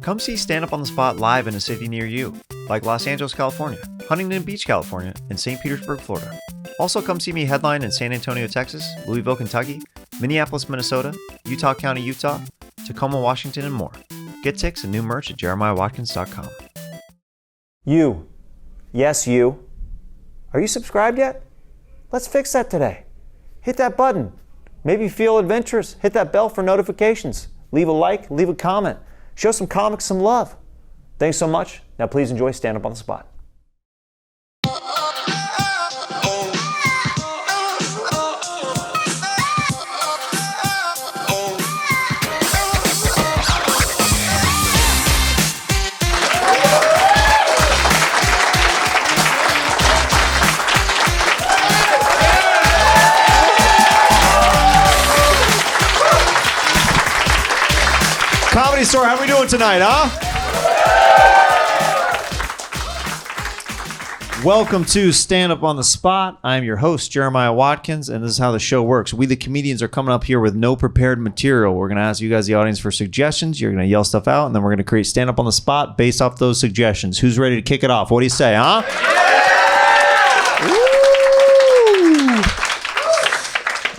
Come see Stand Up on the Spot live in a city near you, like Los Angeles, California, Huntington Beach, California, and St. Petersburg, Florida. Also come see me headline in San Antonio, Texas, Louisville, Kentucky, Minneapolis, Minnesota, Utah County, Utah, Tacoma, Washington, and more. Get tickets and new merch at jeremiahwatkins.com. You. Yes, you. Are you subscribed yet? Let's fix that today. Hit that button. Maybe feel adventurous. Hit that bell for notifications. Leave a like, leave a comment. Show some comics some love. Thanks so much. Now please enjoy Stand Up on the Spot. Comedy Store, how are we doing tonight, huh? Welcome to Stand Up on the Spot. I'm your host, Jeremiah Watkins, and this is how the show works. We, the comedians, are coming up here with no prepared material. We're going to ask you guys, the audience, for suggestions. You're going to yell stuff out, and then we're going to create Stand Up on the Spot based off those suggestions. Who's ready to kick it off? What do you say, huh?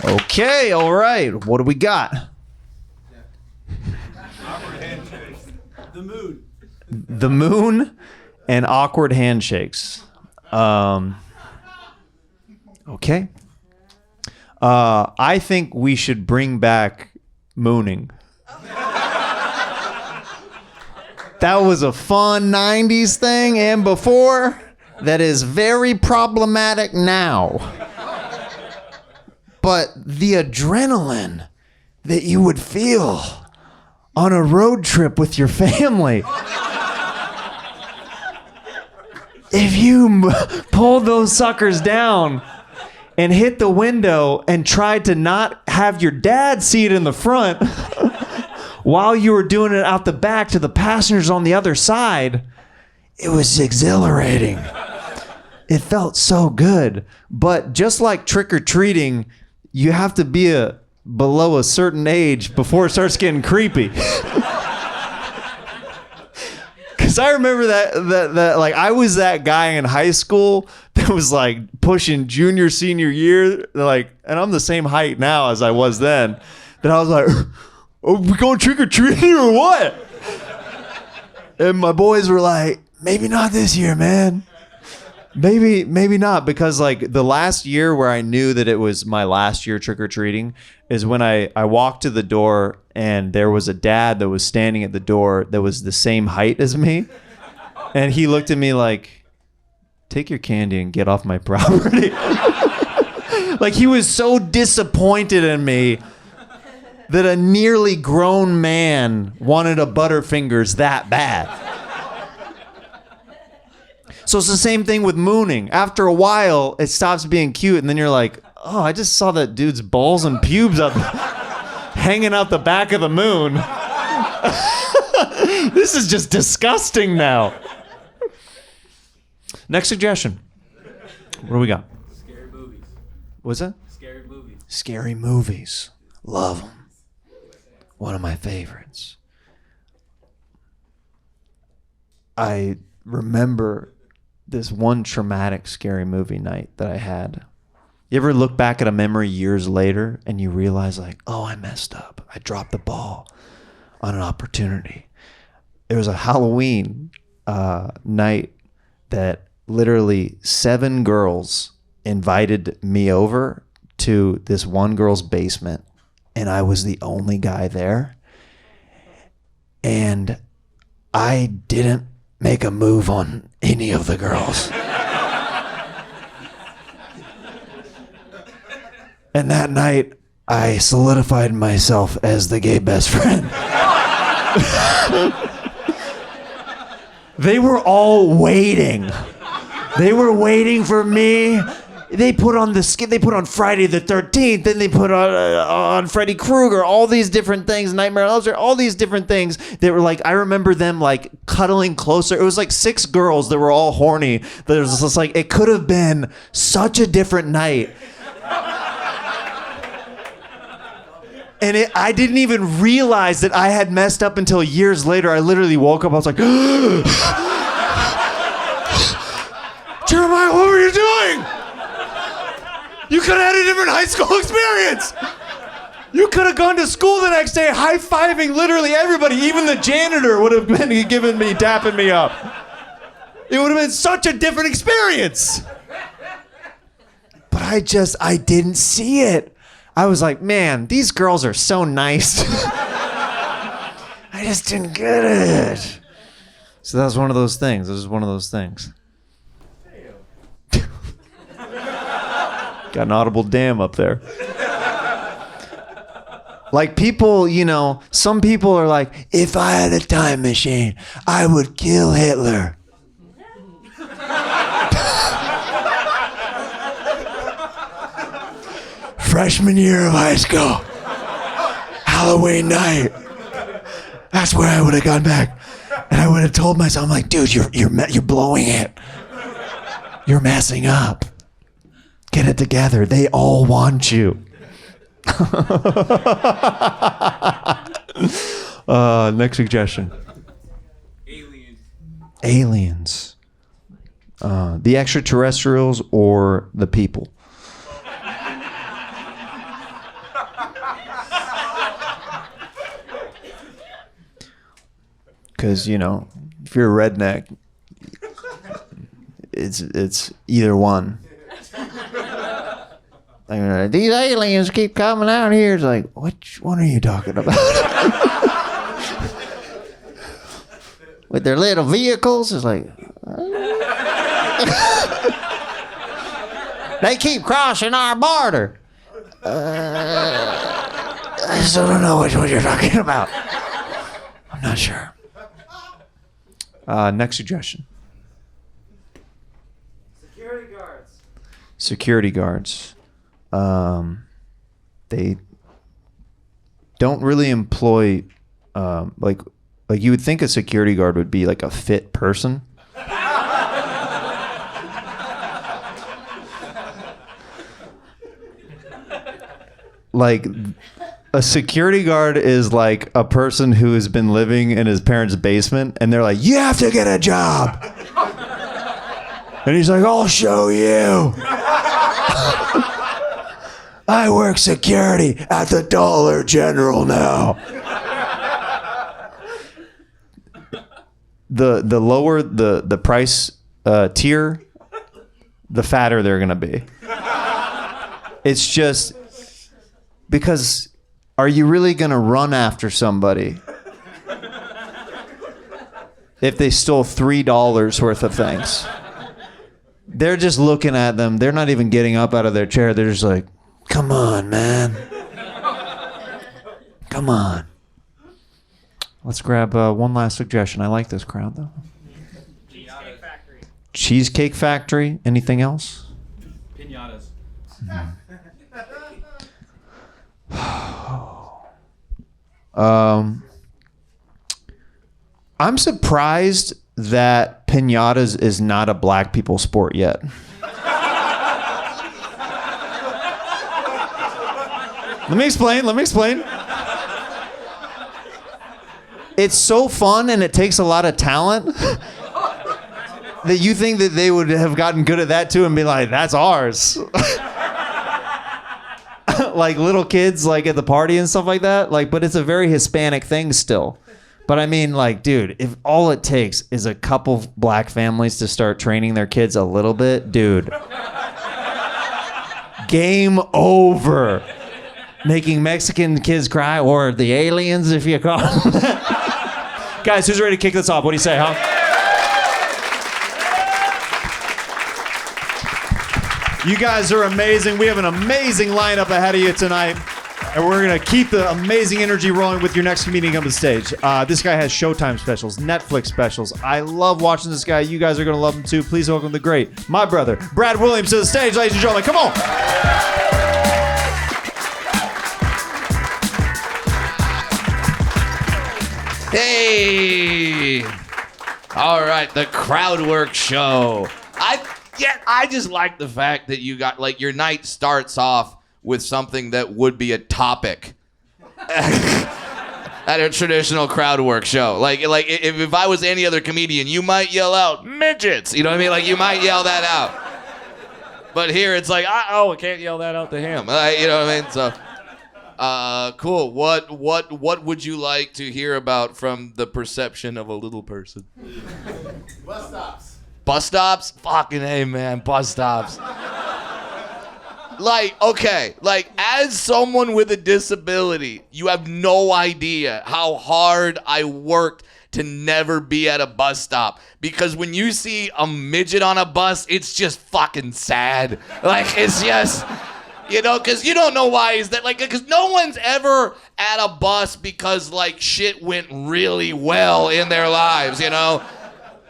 Woo! Okay, all right. What do we got? The moon and awkward handshakes. Okay. I think we should bring back mooning. That was a fun 90s thing and before. That is very problematic now. But the adrenaline that you would feel on a road trip with your family. If you pulled those suckers down and hit the window and tried to not have your dad see it in the front while you were doing it out the back to the passengers on the other side, it was exhilarating. It felt so good. But just like trick-or-treating, you have to be below a certain age before it starts getting creepy. Because I remember that like I was that guy in high school that was like pushing junior, senior year, like, and I'm the same height now as I was then. That I was like, are we going trick-or-treating or what? And my boys were like, maybe not this year, man. Maybe not, because like the last year where I knew that it was my last year trick-or-treating is when I walked to the door and there was a dad that was standing at the door that was the same height as me. And he looked at me like, take your candy and get off my property. Like he was so disappointed in me that a nearly grown man wanted a Butterfingers that bad. So it's the same thing with mooning. After a while, it stops being cute, and then you're like, oh, I just saw that dude's balls and pubes up hanging out the back of the moon. This is just disgusting now. Next suggestion. What do we got? Scary movies. What's that? Scary movies. Scary movies. Love them. One of my favorites. I remember this one traumatic scary movie night that I had. You ever look back at a memory years later and you realize like, oh, I messed up. I dropped the ball on an opportunity. There was a Halloween night that literally 7 girls invited me over to this one girl's basement, and I was the only guy there. And I didn't make a move on any of the girls. And that night, I solidified myself as the gay best friend. They were all waiting. They were waiting for me. They put on they put on Friday the 13th, then they put on Freddy Krueger, all these different things, Nightmare on Elm Street, all these different things that were like, I remember them like cuddling closer. It was like 6 girls that were all horny. That was just like, it could have been such a different night. And I didn't even realize that I had messed up until years later. I literally woke up. I was like, Jeremiah, what were you doing? You could have had a different high school experience. You could have gone to school the next day high-fiving literally everybody. Even the janitor would have been dapping me up. It would have been such a different experience. But I didn't see it. I was like, man, these girls are so nice. I just didn't get it. So that was one of those things. It was one of those things. Got an audible damn up there. Like people, some people are like, if I had a time machine, I would kill Hitler. Freshman year of high school, Halloween night. That's where I would have gone back, and I would have told myself, I'm like, dude, you're blowing it. You're messing up. Get it together. They all want you. Next suggestion. Aliens. The extraterrestrials or the people? Because, if you're a redneck, it's either one. These aliens keep coming out here. It's like, which one are you talking about? With their little vehicles, it's like, they keep crossing our border. I still don't know which one you're talking about. I'm not sure. Next suggestion. Security guards. They don't really employ, like you would think a security guard would be like a fit person. Like a security guard is like a person who has been living in his parents' basement, and they're like, you have to get a job. And he's like, I'll show you. I work security at the Dollar General now. The lower the price tier, the fatter they're gonna be. It's just because, are you really gonna run after somebody if they stole $3 worth of things? They're just looking at them. They're not even getting up out of their chair. They're just like, come on, man. Come on. Let's grab one last suggestion. I like this crowd, though. Cheesecake Factory. Cheesecake Factory. Anything else? Pinatas. I'm surprised that pinatas is not a black people sport yet. Let me explain. It's so fun and it takes a lot of talent that you think that they would have gotten good at that too and be like, that's ours. Like little kids like at the party and stuff like that. Like, but it's a very Hispanic thing still. But I mean, like, dude, if all it takes is a couple black families to start training their kids a little bit, dude, game over. Making Mexican kids cry, or the aliens, if you call them that. Guys, who's ready to kick this off? What do you say, huh? You guys are amazing. We have an amazing lineup ahead of you tonight. And we're going to keep the amazing energy rolling with your next comedian on the stage. This guy has Showtime specials, Netflix specials. I love watching this guy. You guys are going to love him too. Please welcome the great, my brother, Brad Williams, to the stage, ladies and gentlemen. Come on. Hey! All right, the crowd work show. I just like the fact that you got, like, your night starts off with something that would be a topic. at a traditional crowd work show. Like if I was any other comedian, you might yell out midgets. You know what I mean? Like you might yell that out. But here it's like, I can't yell that out to him. You know what I mean? So, cool. What would you like to hear about from the perception of a little person? Bus stops. Bus stops? Fucking A, man. Bus stops. Okay, as someone with a disability, you have no idea how hard I worked to never be at a bus stop. Because when you see a midget on a bus, it's just fucking sad. It's just, because you don't know why he's that. Because no one's ever at a bus because, shit went really well in their lives, You know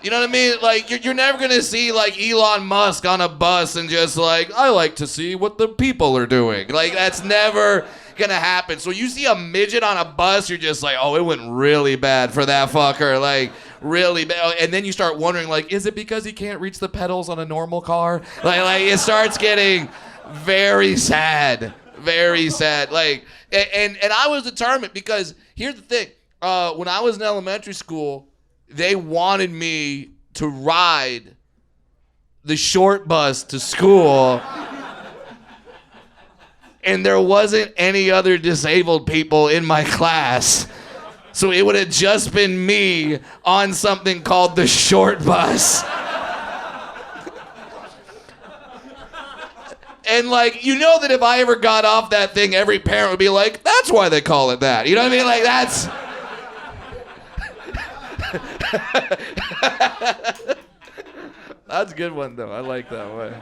what I mean? You're never going to see, Elon Musk on a bus and just, I like to see what the people are doing. That's never going to happen. So you see a midget on a bus, you're just oh, it went really bad for that fucker. Really bad. And then you start wondering, is it because he can't reach the pedals on a normal car? It starts getting very sad. Very sad. And I was determined because here's the thing. When I was in elementary school, they wanted me to ride the short bus to school, and there wasn't any other disabled people in my class. So it would have just been me on something called the short bus. And that if I ever got off that thing, every parent would be like, that's why they call it that. You know what I mean? That's... That's a good one, though. I like that one.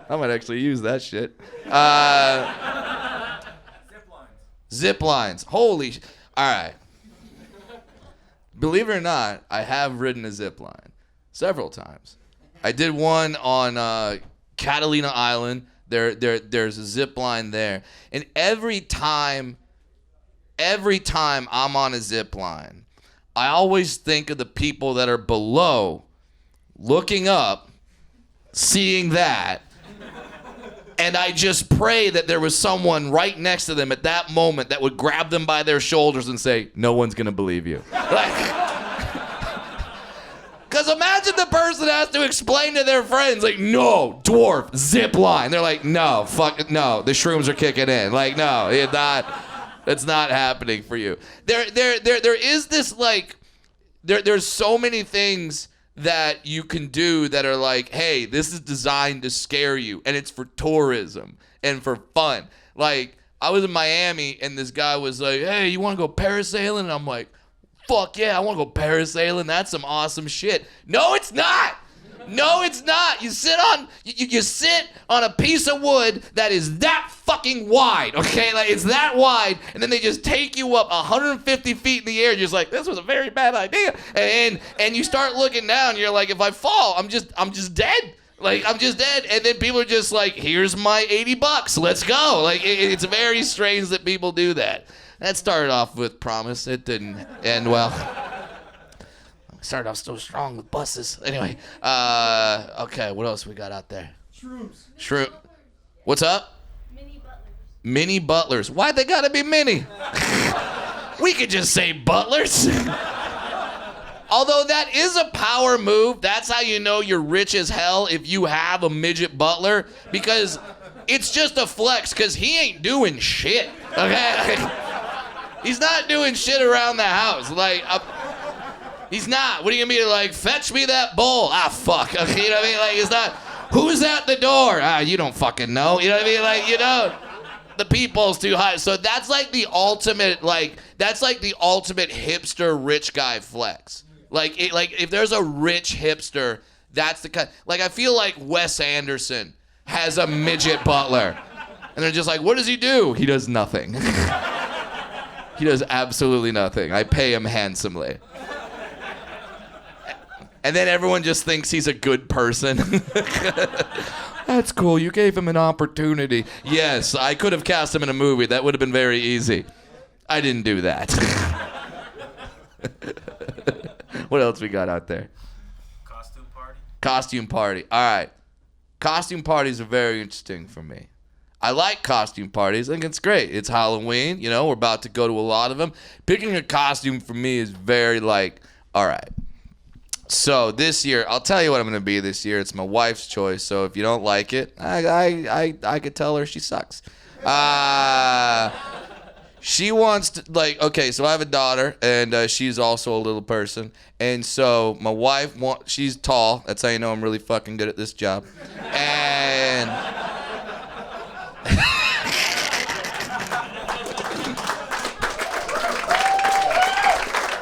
I might actually use that shit. Zip lines. Holy all right. Believe it or not, I have ridden a zip line several times. I did one on Catalina Island. There's a zip line there. And every time I'm on a zip line, I always think of the people that are below, looking up, seeing that, and I just pray that there was someone right next to them at that moment that would grab them by their shoulders and say, no one's gonna believe you. Because imagine the person has to explain to their friends, no, dwarf, zip line. They're like, no, fuck, no, the shrooms are kicking in. No, it's not. That's not happening for you. There is this there's so many things that you can do that are hey, this is designed to scare you, and it's for tourism and for fun. I was in Miami and this guy was like, hey, you want to go parasailing? And I'm like, fuck yeah, I want to go parasailing. That's some awesome shit. No, it's not. No, it's not. You sit on a piece of wood that is that fucking wide, okay? It's that wide, and then they just take you up 150 feet in the air. You're just this was a very bad idea. And you start looking down. You're like, if I fall, I'm just dead. I'm just dead. And then people are just here's my $80. Let's go. It's very strange that people do that. That started off with promise. It didn't end well. Started off so strong with buses. Anyway, okay, what else we got out there? Shrooms. What's up? Mini butlers. Mini butlers. Why'd they gotta be mini? We could just say butlers. Although that is a power move. That's how you know you're rich as hell if you have a midget butler. Because it's just a flex, because he ain't doing shit. Okay? He's not doing shit around the house. He's not. What are you gonna be fetch me that bowl? Ah, fuck. Okay, you know what I mean? It's not, who's at the door? Ah, you don't fucking know. You know what I mean? You don't. The people's too high. So that's the ultimate, that's the ultimate hipster rich guy flex. If there's a rich hipster, that's the kind. I feel like Wes Anderson has a midget butler. And they're just what does he do? He does nothing. He does absolutely nothing. I pay him handsomely. And then everyone just thinks he's a good person. That's cool. You gave him an opportunity. Yes, I could have cast him in a movie. That would have been very easy. I didn't do that. What else we got out there? Costume party. Costume party. All right. Costume parties are very interesting for me. I like costume parties. I think it's great. It's Halloween. You know, we're about to go to a lot of them. Picking a costume for me is very like, all right. So this year, I'll tell you what I'm going to be this year. It's my wife's choice. So if you don't like it, I could tell her she sucks. She wants to, like, okay, so I have a daughter, and she's also a little person. And so my wife, she's tall. That's how you know I'm really fucking good at this job. And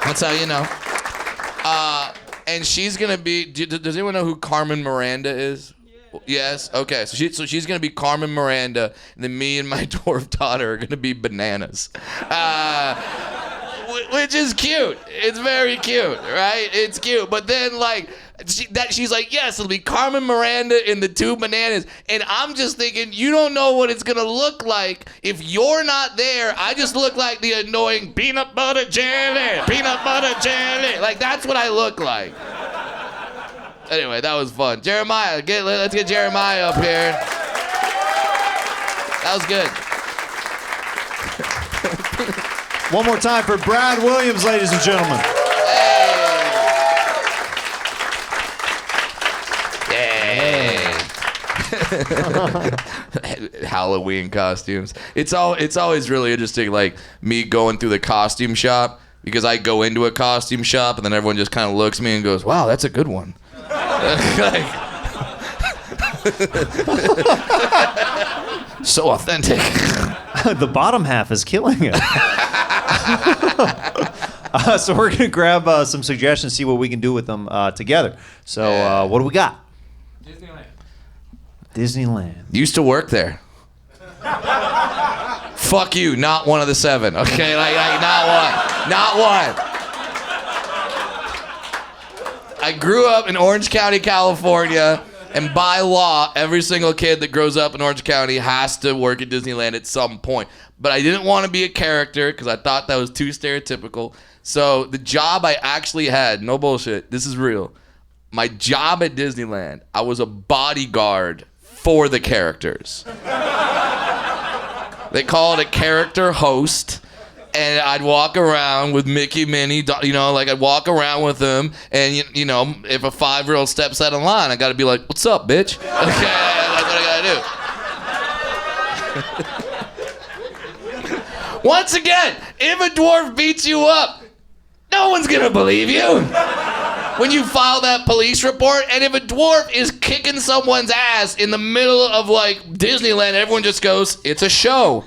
that's how you know. And she's going to be, does anyone know who Carmen Miranda is? Yes. Okay. So she's gonna be Carmen Miranda, and then me and my dwarf daughter are gonna be Bananas, which is cute. It's very cute, right? It's cute. But then like she's like, yes, it'll be Carmen Miranda and the two bananas, and I'm just thinking, you don't know what it's gonna look like if you're not there. I just look like the annoying peanut butter jelly. Like that's what I look like. Anyway, that was fun. Jeremiah, let's get Jeremiah up here. That was good. One more time for Brad Williams, ladies and gentlemen. Hey. Halloween costumes. It's always really interesting, like me going through the costume shop, because I go into a costume shop and then everyone just kind of looks at me and goes, wow, that's a good one. So authentic. The bottom half is killing it. So we're gonna grab some suggestions, see what we can do with them together. So what do we got? Disneyland. Used to work there. Fuck you, not one of the 7. Okay, like not one. I grew up in Orange County, California, and by law, every single kid that grows up in Orange County has to work at Disneyland at some point. But I didn't want to be a character because I thought that was too stereotypical. So the job I actually had, no bullshit, this is real. My job at Disneyland, I was a bodyguard for the characters. They call it a character host. And I'd walk around with Mickey, Minnie, you know, like I'd walk around with them. And, you know, if a 5-year-old steps out of line, I got to be like, what's up, bitch? Okay, that's what I got to do. Once again, if a dwarf beats you up, no one's going to believe you when you file that police report. And if a dwarf is kicking someone's ass in the middle of, like, Disneyland, everyone just goes, it's a show.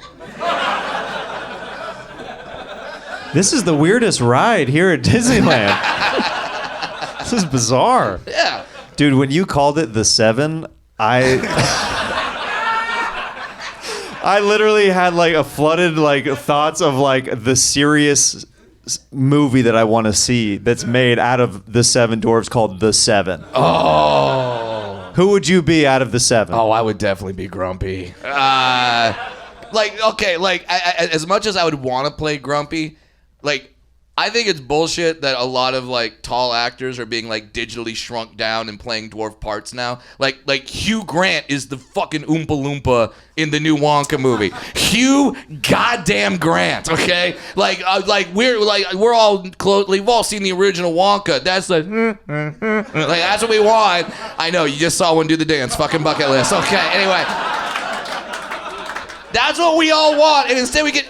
This is the weirdest ride here at Disneyland. This is bizarre. Yeah. Dude, when you called it the 7, I literally had like a flooded like thoughts of like the serious movie that I want to see that's made out of the 7 dwarves called The 7. Oh. Who would you be out of the 7? Oh, I would definitely be Grumpy. Like, okay, like as much as I would want to play Grumpy, like, I think it's bullshit that a lot of, like, tall actors are being, like, digitally shrunk down and playing dwarf parts now. Like Hugh Grant is the fucking Oompa Loompa in the new Wonka movie. Hugh goddamn Grant, okay? Like we're all close. We've all seen the original Wonka. That's like that's what we want. I know, you just saw one do the dance. Fucking bucket list. Okay, anyway. That's what we all want, and instead we get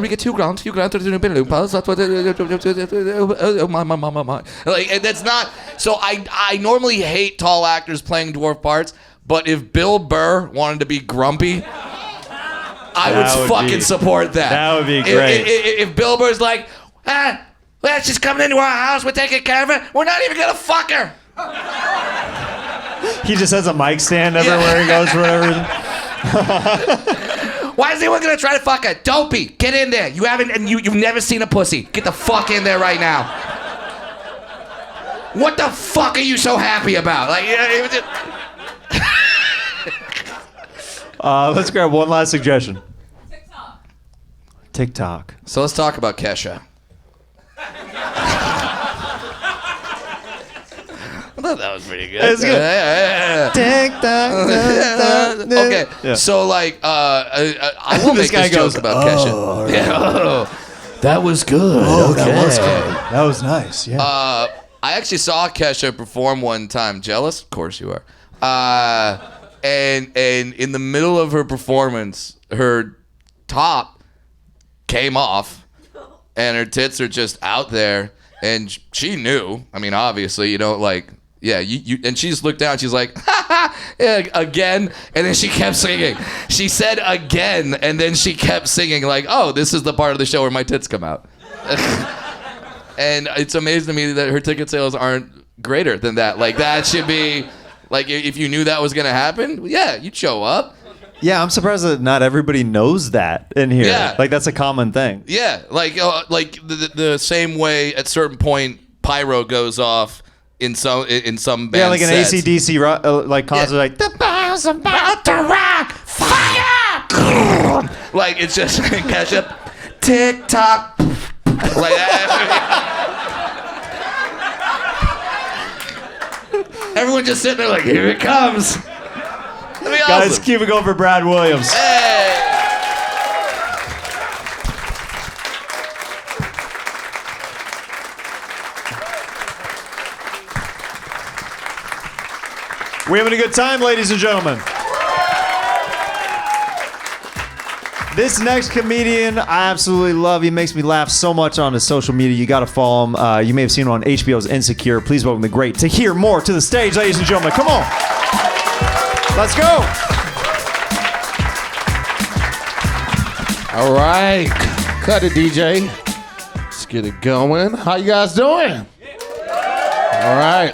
we get Hugh Grant to the Loompas. That's what my. Like, and that's not. So I normally hate tall actors playing dwarf parts, but if Bill Burr wanted to be Grumpy, I would fucking support that. That would be great. If Bill Burr's like, well, she's coming into our house, we're taking care of her. We're not even gonna fuck her. He just has a mic stand everywhere he goes for whatever reason. Why is anyone gonna try to fuck her? Dopey, get in there. You haven't, and you've never seen a pussy. Get the fuck in there right now. What the fuck are you so happy about? Like, let's grab one last suggestion. TikTok. So let's talk about Kesha. thought that was pretty good. It's good. Okay, Yeah. so like, I will This make this guy goes, joke about Kesha. Yeah. That was good. Okay. That was good. That was nice. Yeah. I actually saw Kesha perform one time. Jealous? Of course you are. And in the middle of her performance, her top came off, and her tits are just out there. And she knew. I mean, obviously, you don't like. Yeah, you. And she just looked down. She's like, ha ha, again. And then she kept singing. She said again, and then she kept singing like, oh, this is the part of the show where my tits come out. And it's amazing to me that her ticket sales aren't greater than that. Like, that should be, like, if you knew that was going to happen, yeah, you'd show up. Yeah, I'm surprised that not everybody knows that in here. Yeah. Like, that's a common thing. Yeah, like the same way at certain point pyro goes off in some band Yeah, like an sets. AC/DC like concert, like, the bell's about to rock, fire! Like, it's just catch up, tick tock, like that. Everyone just sitting there like, here it comes. That'd be Guys, awesome. keep it going for Brad Williams. Hey. We're having a good time, ladies and gentlemen. This next comedian, I absolutely love. He makes me laugh so much on his social media. You got to follow him. You may have seen him on HBO's Insecure. Please welcome the great Tahir Moore to the stage, ladies and gentlemen. Come on. Let's go. All right, cut it, DJ. Let's get it going. How you guys doing? All right.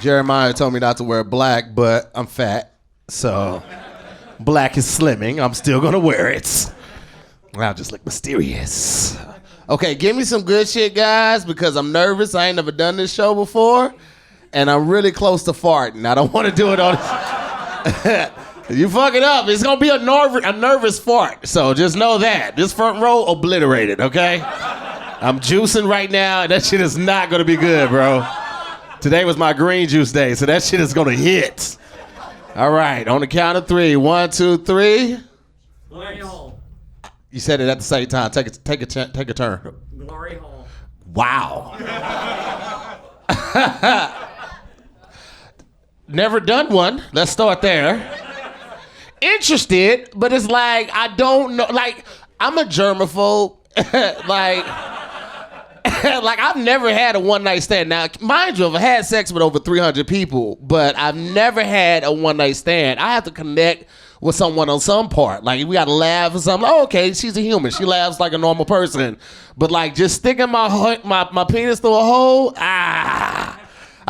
Jeremiah told me not to wear black, but I'm fat, so black is slimming. I'm still gonna wear it. I'll just look mysterious. Okay, give me some good shit, guys, because I'm nervous. I ain't never done this show before, and I'm really close to farting. I don't want to do it on. You fuck it up, it's gonna be a nervous fart. So just know that. This front row obliterated, okay? I'm juicing right now, and that shit is not gonna be good, bro. Today was my green juice day, so that shit is gonna hit. All right, on the count of 3. 1, 2, 3. Glory hole. You said it at the same time. Take a turn. Glory hole. Wow. Never done one. Let's start there. Interested, but it's like, I don't know. Like, I'm a germaphobe. like I've never had a one-night stand. Now, mind you, I've had sex with over 300 people, but I've never had a one-night stand. I have to connect with someone on some part. Like, we gotta laugh or something. Oh, okay, she's a human. She laughs like a normal person. But like, just sticking my penis through a hole, I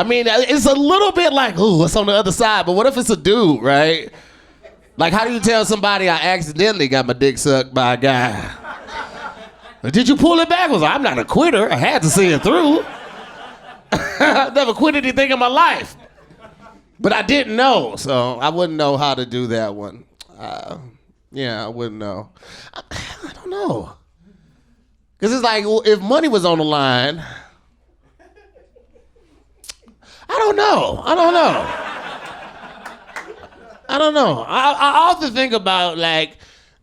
mean, it's a little bit like, ooh, what's on the other side? But what if it's a dude, right? Like, how do you tell somebody I accidentally got my dick sucked by a guy? Did you pull it back? I was like, I'm not a quitter. I had to see it through. I've never quit anything in my life. But I didn't know, so I wouldn't know how to do that one. Yeah, I wouldn't know. I don't know. Because it's like, if money was on the line, I don't know. I often think about, like,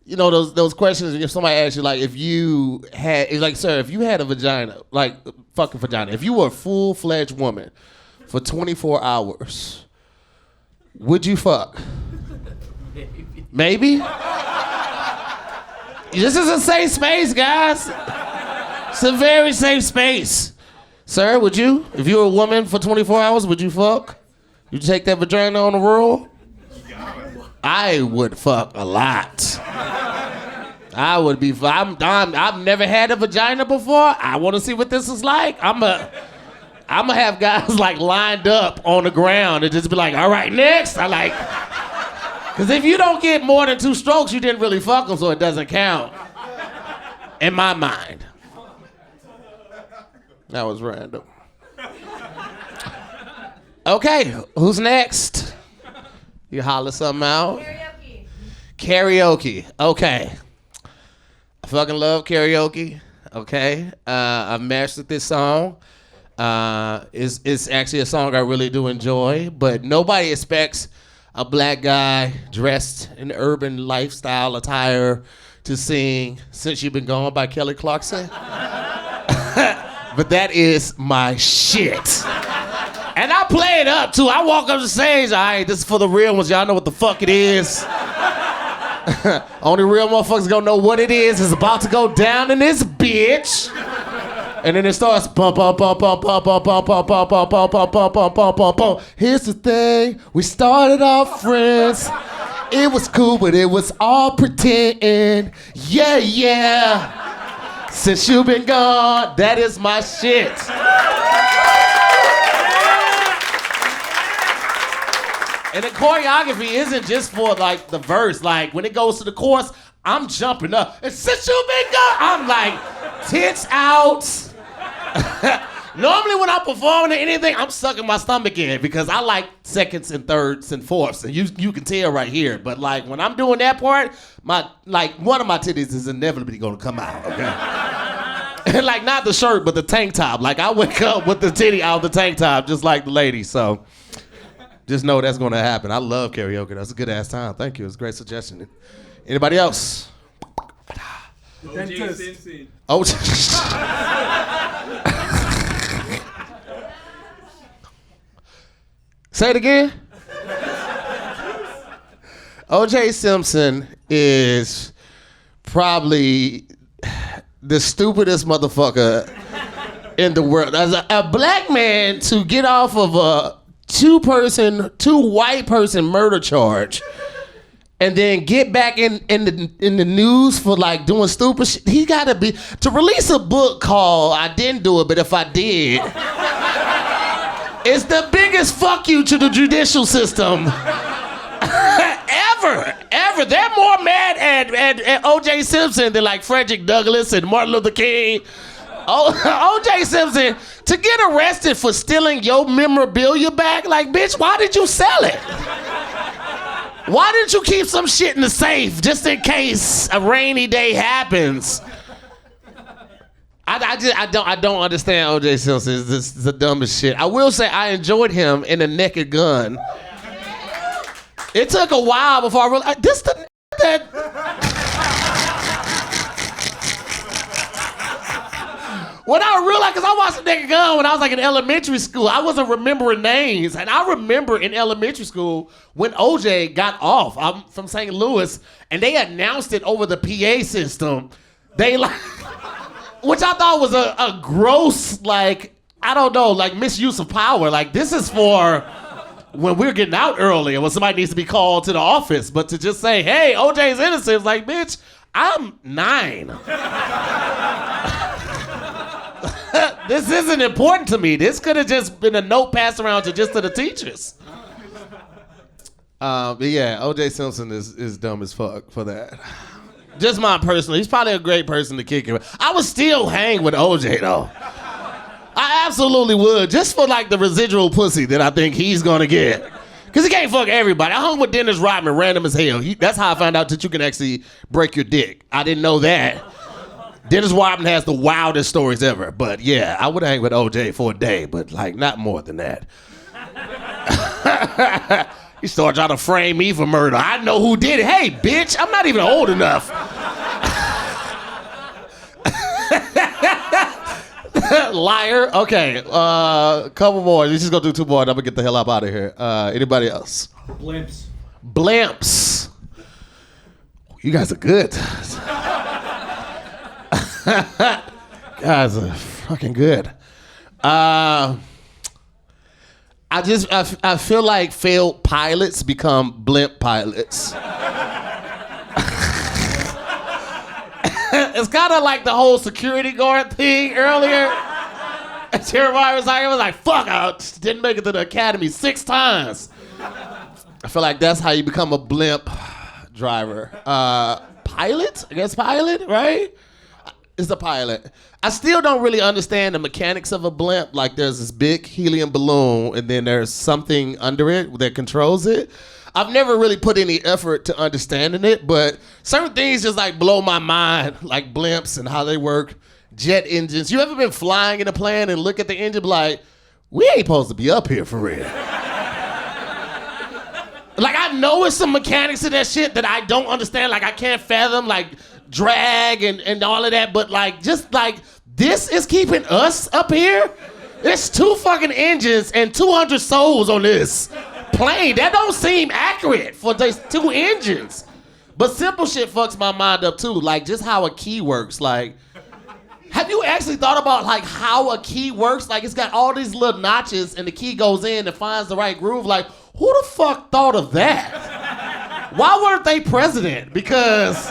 you know, those questions. If somebody asks you, like, if you had, it's like, sir, if you had a vagina, like, fucking vagina, if you were a full-fledged woman for 24 hours, would you fuck? Maybe? This is a safe space, guys. It's a very safe space. Sir, would you? If you were a woman for 24 hours, would you fuck? You take that vagina on the roll? I would fuck a lot. I would be. I've never had a vagina before. I want to see what this is like. I'm gonna have guys like lined up on the ground and just be like, all right, next. Because if you don't get more than 2 strokes, you didn't really fuck them, so it doesn't count. In my mind. That was random. Okay, who's next? You holler something out? Karaoke. Okay. I fucking love karaoke. Okay. I've mastered this song. It's actually a song I really do enjoy, but nobody expects a black guy dressed in urban lifestyle attire to sing Since You've Been Gone by Kelly Clarkson. But that is my shit. And I play it up too. I walk up the stage, all right, this is for the real ones. Y'all know what the fuck it is. Only real motherfuckers gonna know what it is. It's about to go down in this bitch. And then it starts bum bum bum bum bum bum bum bum bum bum bum bum bum bum bum bum bum. Here's the thing, we started off friends. It was cool, but it was all pretend. Yeah, yeah. Since you've been gone, that is my shit. And the choreography isn't just for like the verse. Like when it goes to the chorus, I'm jumping up. And since you've been gone, I'm like tits out. Normally when I'm performing or anything, I'm sucking my stomach in because I like seconds and thirds and fourths. And you can tell right here. But like when I'm doing that part, one of my titties is inevitably gonna come out, okay? And like not the shirt, but the tank top. Like I wake up with the titty out the tank top, just like the lady, so. Just know that's gonna happen. I love karaoke. That's a good ass time. Thank you. It's a great suggestion. Anybody else? O.J. Simpson. Oh. Say it again. O.J. Simpson is probably the stupidest motherfucker in the world. As a black man to get off of a two white person murder charge and then get back in the news for like doing stupid shit. He gotta be to release a book called I Didn't Do It, But If I Did. It's the biggest fuck you to the judicial system ever. They're more mad at O.J. Simpson than like Frederick Douglass and Martin Luther King. O.J. Simpson, to get arrested for stealing your memorabilia back, like, bitch, why did you sell it? Why didn't you keep some shit in the safe just in case a rainy day happens? I don't understand O.J. Simpson. This is the dumbest shit. I will say I enjoyed him in The Naked Gun. It took a while before I realized this the that. When I realized, because I watched The Naked Gun when I was like in elementary school, I wasn't remembering names. And I remember in elementary school when OJ got off. I'm from St. Louis, and they announced it over the PA system. They like, which I thought was a gross, like, I don't know, like misuse of power. Like this is for when we're getting out early and when somebody needs to be called to the office. But to just say, hey, OJ's innocent, it's like, bitch, I'm 9. This isn't important to me. This could have just been a note passed around to the teachers. But yeah, O.J. Simpson is dumb as fuck for that. Just my personal. He's probably a great person to kick it with. I would still hang with O.J. though. I absolutely would, just for like the residual pussy that I think he's gonna get. Cause he can't fuck everybody. I hung with Dennis Rodman, random as hell. That's how I found out that you can actually break your dick. I didn't know that. Dennis Rodman has the wildest stories ever. But yeah, I would hang with OJ for a day, but like not more than that. He started trying to frame me for murder. I know who did it. Hey, bitch, I'm not even old enough. Liar. Okay, couple more. Let's just go do 2 more and I'm gonna get the hell up out of here. Anybody else? Blimps. You guys are good. Guys are fucking good. I feel like failed pilots become blimp pilots. It's kind of like the whole security guard thing earlier. Jeremiah was like, fuck, I didn't make it to the academy 6 times. I feel like that's how you become a blimp driver. Pilot? I guess pilot, right? It's a pilot. I still don't really understand the mechanics of a blimp. Like there's this big helium balloon and then there's something under it that controls it. I've never really put any effort to understanding it, but certain things just like blow my mind, like blimps and how they work. jet engines. You ever been flying in a plane and look at the engine like, we ain't supposed to be up here for real. Like, I know it's some mechanics of that shit that I don't understand. Like, I can't fathom, like, drag and all of that. But, like, just, like, this is keeping us up here? There's 2 fucking engines and 200 souls on this plane. That don't seem accurate for these 2 engines. But simple shit fucks my mind up, too. Like, just how a key works. Like, have you actually thought about, like, how a key works? Like, it's got all these little notches, and the key goes in and finds the right groove. Like, who the fuck thought of that? Why weren't they president? Because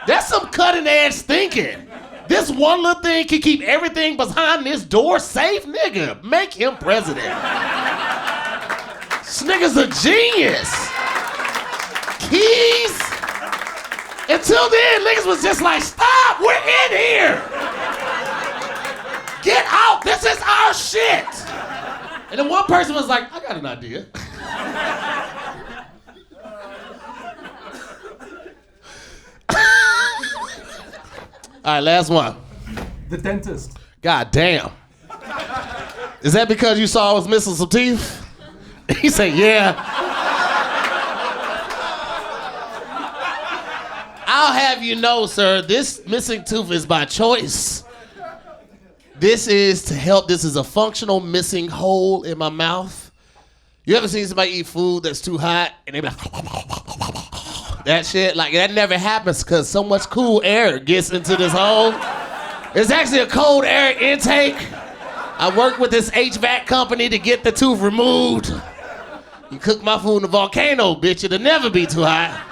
that's some cutting edge thinking. This one little thing can keep everything behind this door safe, nigga. Make him president. This nigga's a genius. Keys. Until then, niggas was just like, stop, we're in here. Get out, this is our shit. And then one person was like, I got an idea. All right, last one. The dentist. God damn. Is that because you saw I was missing some teeth? He said, yeah. I'll have you know, sir, this missing tooth is by choice. This is to help. This is a functional missing hole in my mouth. You ever seen somebody eat food that's too hot and they be like, that shit? Like, that never happens because so much cool air gets into this hole. It's actually a cold air intake. I work with this HVAC company to get the tooth removed. You cook my food in a volcano, bitch. It'll never be too hot.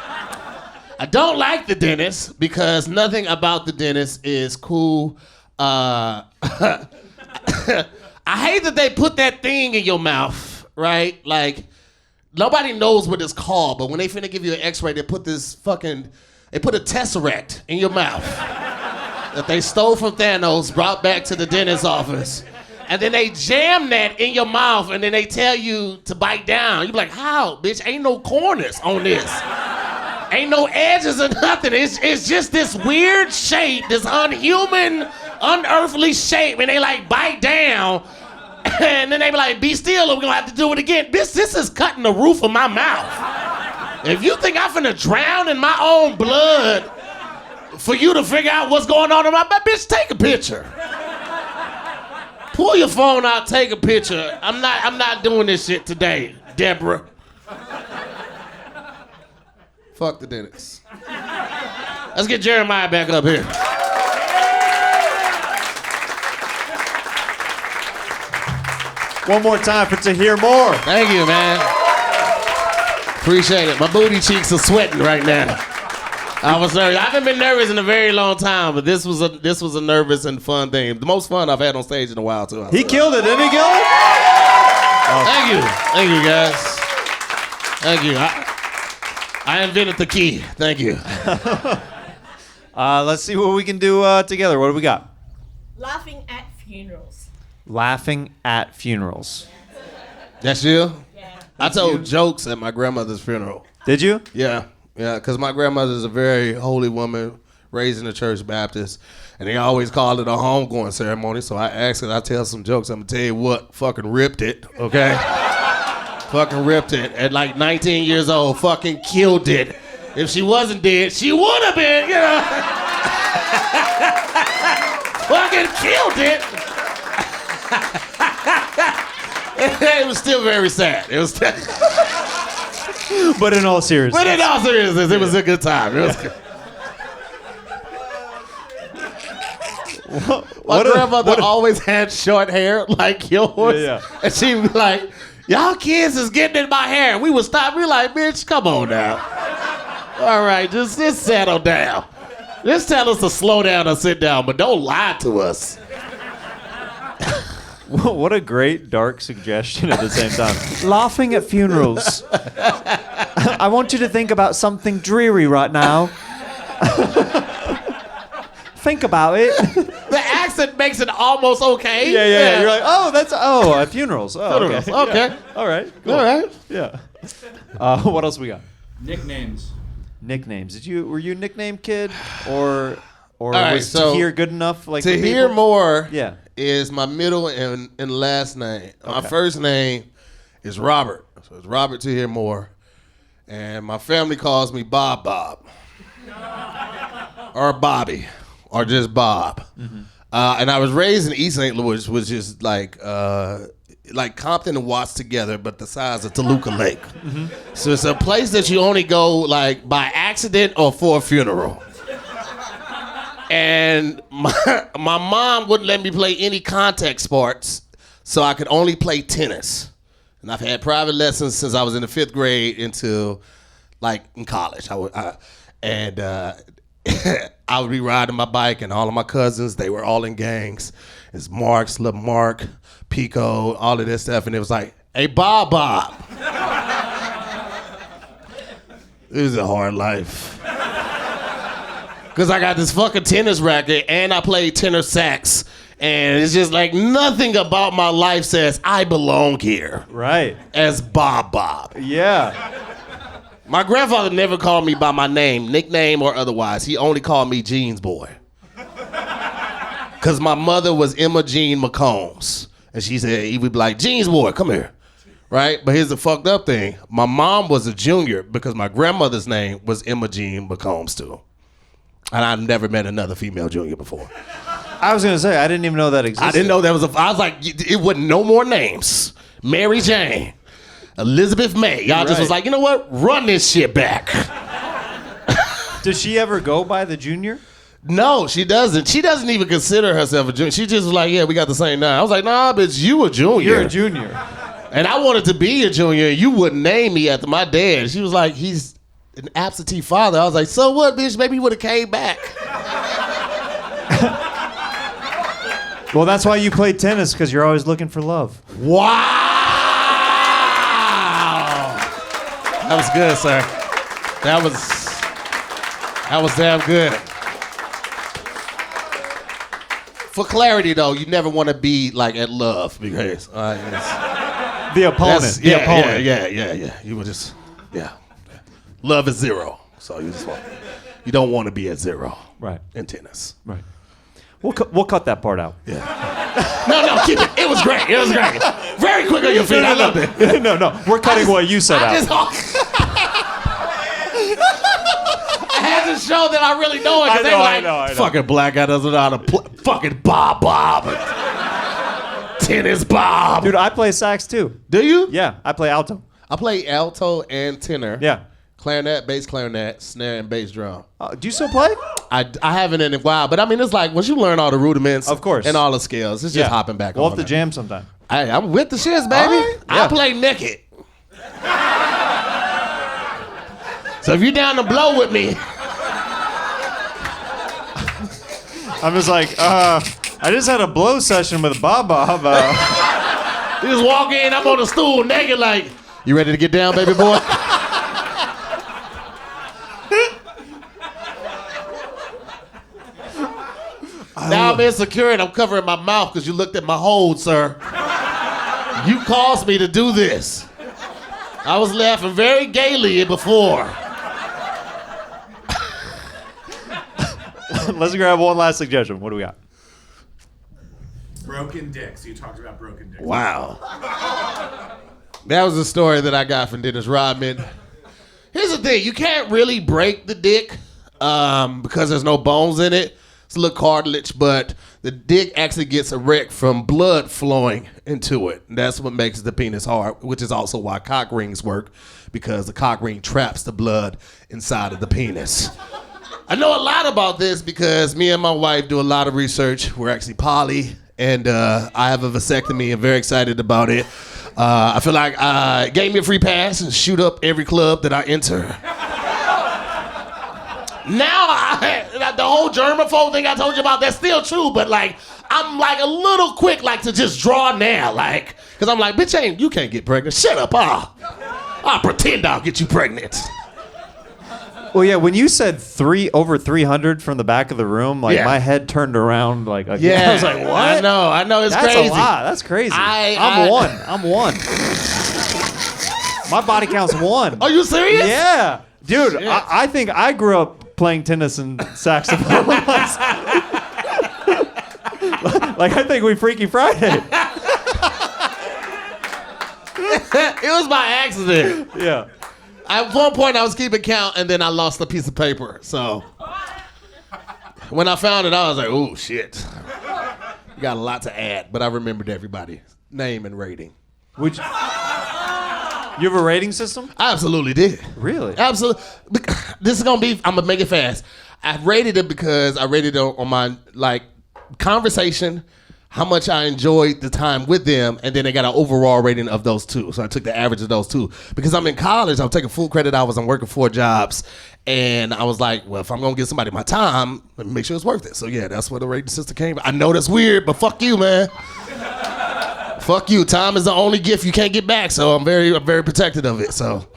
I don't like the dentist because nothing about the dentist is cool. I hate that they put that thing in your mouth, right? Like, nobody knows what it's called, but when they finna give you an x-ray, they put a tesseract in your mouth that they stole from Thanos, brought back to the dentist's office. And then they jam that in your mouth and then they tell you to bite down. You be like, how, bitch? Ain't no corners on this. Ain't no edges or nothing. It's just this weird shape, this unhuman, unearthly shape, and they like bite down, and then they be like, be still or we're gonna have to do it again. This is cutting the roof of my mouth. If you think I'm finna drown in my own blood for you to figure out what's going on in my mouth, bitch, take a picture. Pull your phone out, take a picture. I'm not doing this shit today, Deborah. Fuck the dentist. Let's get Jeremiah back up here. One more time for Tahir Moore. Thank you, man. Appreciate it. My booty cheeks are sweating right now. I was nervous. I haven't been nervous in a very long time, but this was a nervous and fun thing. The most fun I've had on stage in a while, too. He killed it, didn't he kill it? Thank you. Thank you, guys. Thank you. I invented the key. Thank you. Let's see what we can do together. What do we got? Laughing at funerals. Laughing at funerals. That's you? Yeah. I told jokes at my grandmother's funeral. Did you? Yeah, because my grandmother's a very holy woman, raised in the church Baptist, and they always called it a homegoing ceremony, so I asked her, I tell some jokes, I'm going to tell you what, fucking ripped it, okay? Fucking ripped it at like 19 years old, fucking killed it. If she wasn't dead, she would have been, you know? Fucking killed it. It was still very sad. It was still... But in all seriousness. It was a good time. It was good. My grandmother always had short hair like yours. Yeah. And she would be like, y'all kids is getting in my hair. And we would stop. We like, bitch, come on now. All right, just settle down. Just tell us to slow down or sit down, but don't lie to us. What a great dark suggestion at the same time. Laughing at funerals. I want you to think about something dreary right now. Think about it. The accent makes it almost okay. Yeah. You're like, at funerals. Oh, okay. Okay. Yeah. All right. Cool. All right. Yeah. What else we got? Nicknames. Nicknames. Were you a nickname kid or? Or All right, was so Tahir good enough? Like for Tahir people? Moore Yeah. is my middle and last name. My Okay. first name is Robert. So it's Robert Tahir Moore. And my family calls me Bob Bob. Or Bobby. Or just Bob. Mm-hmm. And I was raised in East St. Louis, which is like Compton and Watts together, but the size of Toluca Lake. Mm-hmm. So it's a place that you only go like by accident or for a funeral. And my mom wouldn't let me play any contact sports, so I could only play tennis. And I've had private lessons since I was in the 5th grade until like in college. I would be riding my bike, and all of my cousins, they were all in gangs. It's Marks, Lil Mark, Pico, all of this stuff. And it was like, hey, Bob. It was a hard life. Because I got this fucking tennis racket, and I played tenor sax. And it's just like nothing about my life says I belong here. Right. As Bob. Yeah. My grandfather never called me by my name, nickname or otherwise. He only called me Jeans Boy. Because my mother was Emma Jean McCombs. And she said, he would be like, Jeans Boy, come here. Right? But here's the fucked up thing. My mom was a junior because my grandmother's name was Emma Jean McCombs too. And I've never met another female junior before. I was gonna say I didn't even know that existed. I didn't know there was I was like, it wasn't no more names. Mary Jane, Elizabeth May. Y'all just was like, you know what? Run this shit back. Does she ever go by the junior? No, she doesn't. She doesn't even consider herself a junior. She just was like, yeah, we got the same name. I was like, nah, bitch, you a junior. You're a junior. And I wanted to be a junior. You wouldn't name me after my dad. She was like, he's an absentee father. I was like, so what, bitch? Maybe he would have came back. Well, that's why you play tennis, because you're always looking for love. Wow. That was good, sir. That was damn good. For clarity, though, you never want to be like at love because The opponent. Yeah. You would just, love is 0, so you don't want to be at 0. Right. In tennis. Right. We'll cut that part out. Yeah. No, keep it. It was great. Very quick on your feet. I loved it. No. We're cutting what you said out. I had to show that I really know it because they were like, I know. fucking black guy doesn't know how to play. Fucking Bob. Tennis Bob. Dude, I play sax too. Do you? Yeah, I play alto. I play alto and tenor. Yeah. Clarinet, bass clarinet, snare, and bass drum. Do you still play? I haven't in a while, but I mean, it's like once you learn all the rudiments, of course, and all the skills, it's just hopping back on. We'll have to jam sometime. I'm with the shits, baby. Right. Yeah. I play naked. So if you're down to blow with me, I'm just like, I just had a blow session with Bob. You just walk in, I'm on the stool naked, like, you ready to get down, baby boy? Now I'm insecure and I'm covering my mouth because you looked at my hold, sir. You caused me to do this. I was laughing very gaily before. Let's grab one last suggestion. What do we got? Broken dicks. You talked about broken dicks. Wow. That was a story that I got from Dennis Rodman. Here's the thing. You can't really break the dick because there's no bones in it. It's a little cartilage, but the dick actually gets erect from blood flowing into it. And that's what makes the penis hard, which is also why cock rings work, because the cock ring traps the blood inside of the penis. I know a lot about this because me and my wife do a lot of research. We're actually poly, and I have a vasectomy. I'm very excited about it. I feel like it gave me a free pass and shoot up every club that I enter. Now, the whole germaphobe thing I told you about, that's still true, but like, I'm like a little quick like to just draw now, like, because I'm like, bitch, you can't get pregnant. Shut up, I'll pretend I'll get you pregnant. Well, yeah, when you said over 300 from the back of the room, like my head turned around like again. Yeah, I was like, what? I know, it's That's crazy. That's a lot. That's crazy. I'm one. My body count's 1. Are you serious? Yeah. Dude, I think I grew up playing tennis and saxophone. Like, I think we Freaky Friday. It was by accident. Yeah. At one point, I was keeping count, and then I lost a piece of paper. So when I found it, I was like, "Oh shit!" You got a lot to add, but I remembered everybody's name and rating. You have a rating system? I absolutely did. Really? Absolutely. This is gonna be. I'm gonna make it fast. I rated it because I rated it on my conversation, how much I enjoyed the time with them, and then they got an overall rating of those two. So I took the average of those two. Because I'm in college, I'm taking full credit hours, I'm working 4 jobs, and I was like, well, if I'm gonna give somebody my time, let me make sure it's worth it. So yeah, that's where the rating system came. I know that's weird, but fuck you, man. Fuck you. Time is the only gift you can't get back, so I'm very protective of it. So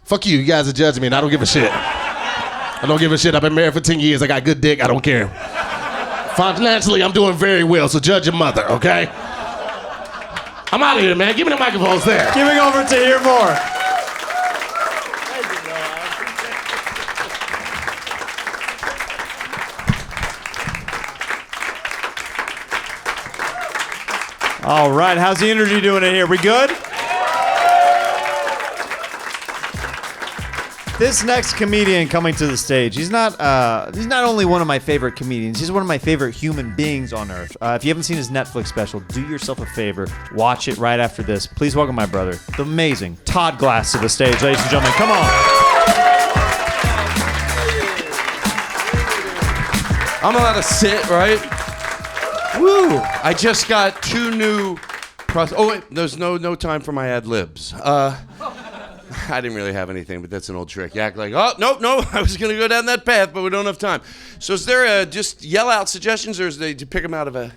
fuck you. You guys are judging me, and I don't give a shit. I don't give a shit. I've been married for 10 years. I got good dick. I don't care. Financially, I'm doing very well, so judge your mother, okay? I'm out of here, man. Give me the microphones there. Giving over to Tahir Moore. All right, how's the energy doing in here? We good? This next comedian coming to the stage, he's not only one of my favorite comedians, he's one of my favorite human beings on earth. If you haven't seen his Netflix special, do yourself a favor, watch it right after this. Please welcome my brother, the amazing Todd Glass, to the stage, ladies and gentlemen. Come on. I'm allowed to sit, right? Woo! I just got 2 new. Oh wait, there's no time for my ad libs. I didn't really have anything, but that's an old trick. You act like, oh, no, I was going to go down that path, but we don't have time. So is there just yell out suggestions, or is do you pick them out of a...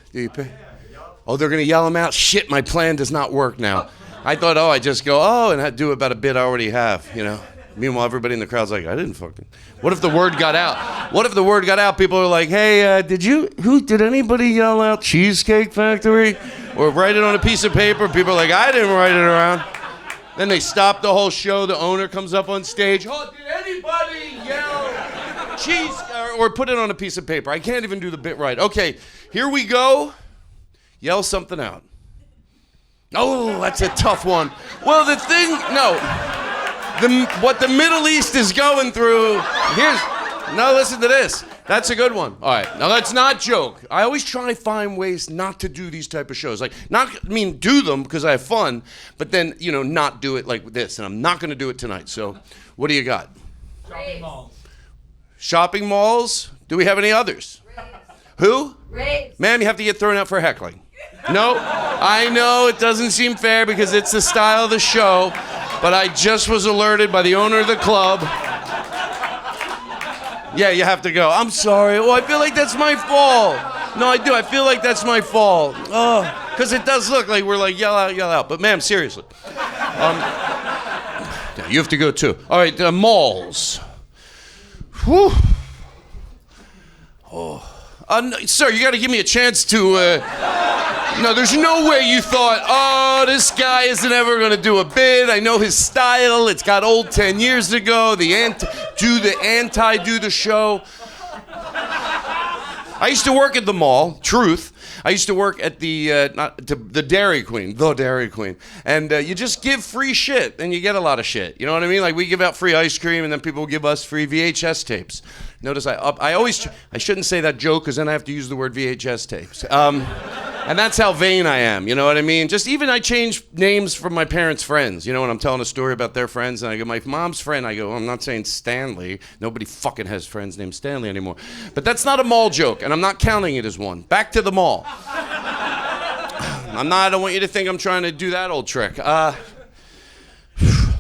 Oh, they're going to yell them out? Shit, my plan does not work now. I thought, I just go, and I'd do about a bit I already have, you know. Meanwhile, everybody in the crowd's like, I didn't fucking... What if the word got out? What if the word got out? People are like, hey, did anybody yell out Cheesecake Factory? Or write it on a piece of paper? People are like, I didn't write it around. Then they stop the whole show. The owner comes up on stage. Oh, did anybody yell cheese? Or put it on a piece of paper. I can't even do the bit right. Okay, here we go. Yell something out. Oh, that's a tough one. Well, what the Middle East is going through. Listen to this. That's a good one. All right, now let's not joke. I always try to find ways not to do these type of shows. Like, do them because I have fun, but then, not do it like this. And I'm not going to do it tonight. So what do you got? Shopping malls. Shopping malls? Do we have any others? Raves. Who? Raves. Ma'am, you have to get thrown out for heckling. No, I know it doesn't seem fair because it's the style of the show, but I just was alerted by the owner of the club. Yeah, you have to go. I'm sorry. Oh, I feel like that's my fault. No, I do. I feel like that's my fault. Oh, because it does look like we're like, yell out. But ma'am, seriously. You have to go too. All right, malls. Whew. Oh. No, sir, you got to give me a chance to... No, there's no way you thought, this guy isn't ever going to do a bit. I know his style. It's got old 10 years ago. Do the show. I used to work at the mall, truth. I used to work at the Dairy Queen, and you just give free shit, and you get a lot of shit. You know what I mean? Like, we give out free ice cream, and then people give us free VHS tapes. Notice I shouldn't say that joke, because then I have to use the word VHS tapes. And that's how vain I am, you know what I mean? Just even I change names from my parents' friends. You know, when I'm telling a story about their friends, and I go, my mom's friend, I go, I'm not saying Stanley. Nobody fucking has friends named Stanley anymore. But that's not a mall joke, and I'm not counting it as one. Back to the mall. I don't want you to think I'm trying to do that old trick.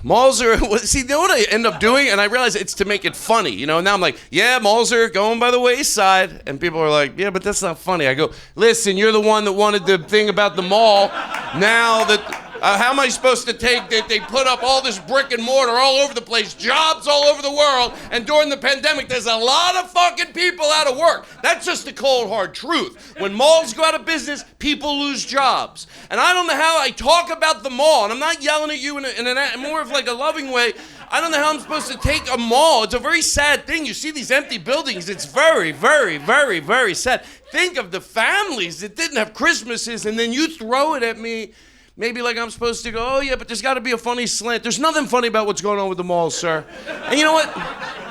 Malls are, see, you know what I end up doing? And I realize it's to make it funny, you know? Now I'm like, yeah, malls are going by the wayside. And people are like, yeah, but that's not funny. I go, listen, you're the one that wanted the thing about the mall. Now that How am I supposed to take that they put up all this brick and mortar all over the place, jobs all over the world, and during the pandemic, there's a lot of fucking people out of work. That's just the cold, hard truth. When malls go out of business, people lose jobs. And I don't know how I talk about the mall, and I'm not yelling at you in more of like a loving way. I don't know how I'm supposed to take a mall. It's a very sad thing. You see these empty buildings. It's very, very, very, very sad. Think of the families that didn't have Christmases, and then you throw it at me. Maybe like I'm supposed to go, oh yeah, but there's got to be a funny slant. There's nothing funny about what's going on with the malls, sir. And you know what?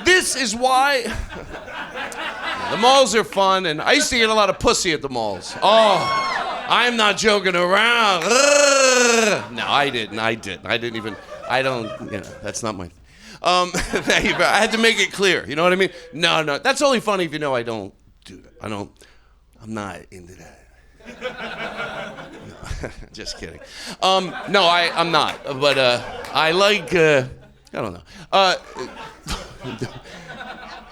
This is why the malls are fun, and I used to get a lot of pussy at the malls. Oh, I'm not joking around. No, I didn't. I don't, that's not my thing. I had to make it clear, you know what I mean? No, that's only funny if you know I don't do that. I'm not into that. No, just kidding. No, I'm not. But I like. I don't know.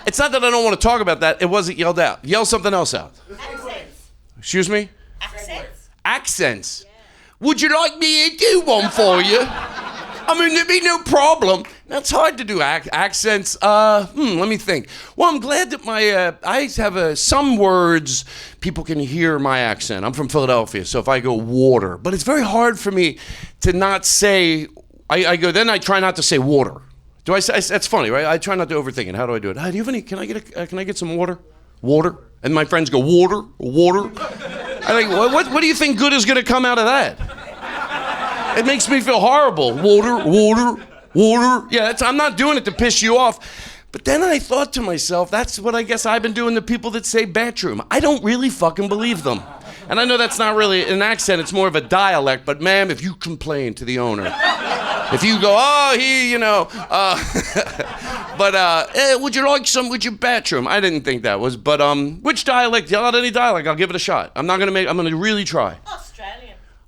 It's not that I don't want to talk about that. It wasn't yelled out. Yell something else out. Accents. Excuse me? Accents. Accents. Would you like me to do one for you? I mean, there'd be no problem. Now, it's hard to do accents. Let me think. Well, I'm glad that I have some words people can hear my accent. I'm from Philadelphia, so if I go water, but it's very hard for me to not say, I try not to say water. Do I say, that's funny, right? I try not to overthink it. How do I do it? Hey, do you have any, can I get some water? Water? And my friends go, water? I'm like, what do you think good is gonna come out of that? It makes me feel horrible. Water. Yeah, I'm not doing it to piss you off. But then I thought to myself, that's what I guess I've been doing to people that say bathroom. I don't really fucking believe them. And I know that's not really an accent, it's more of a dialect, but ma'am, if you complain to the owner, if you go, would you like some with your bathroom? I didn't think that was, but which dialect? Yell out any dialect, I'll give it a shot. I'm gonna really try.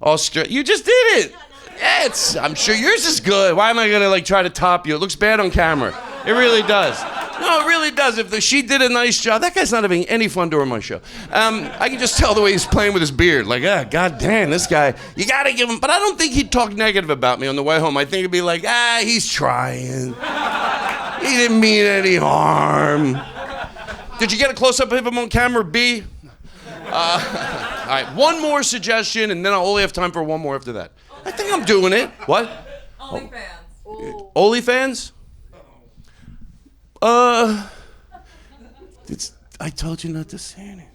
Australian. You just did it. Yeah, I'm sure yours is good. Why am I gonna try to top you? It looks bad on camera. It really does. No, it really does. If she did a nice job, that guy's not having any fun during my show. I can just tell the way he's playing with his beard. Like, god damn, this guy, you gotta give him, but I don't think he'd talk negative about me on the way home. I think he'd be like, he's trying. He didn't mean any harm. Did you get a close-up of him on camera, B? All right, one more suggestion, and then I'll only have time for one more after that. I think I'm doing it. What? OnlyFans. OnlyFans? I told you not to say anything.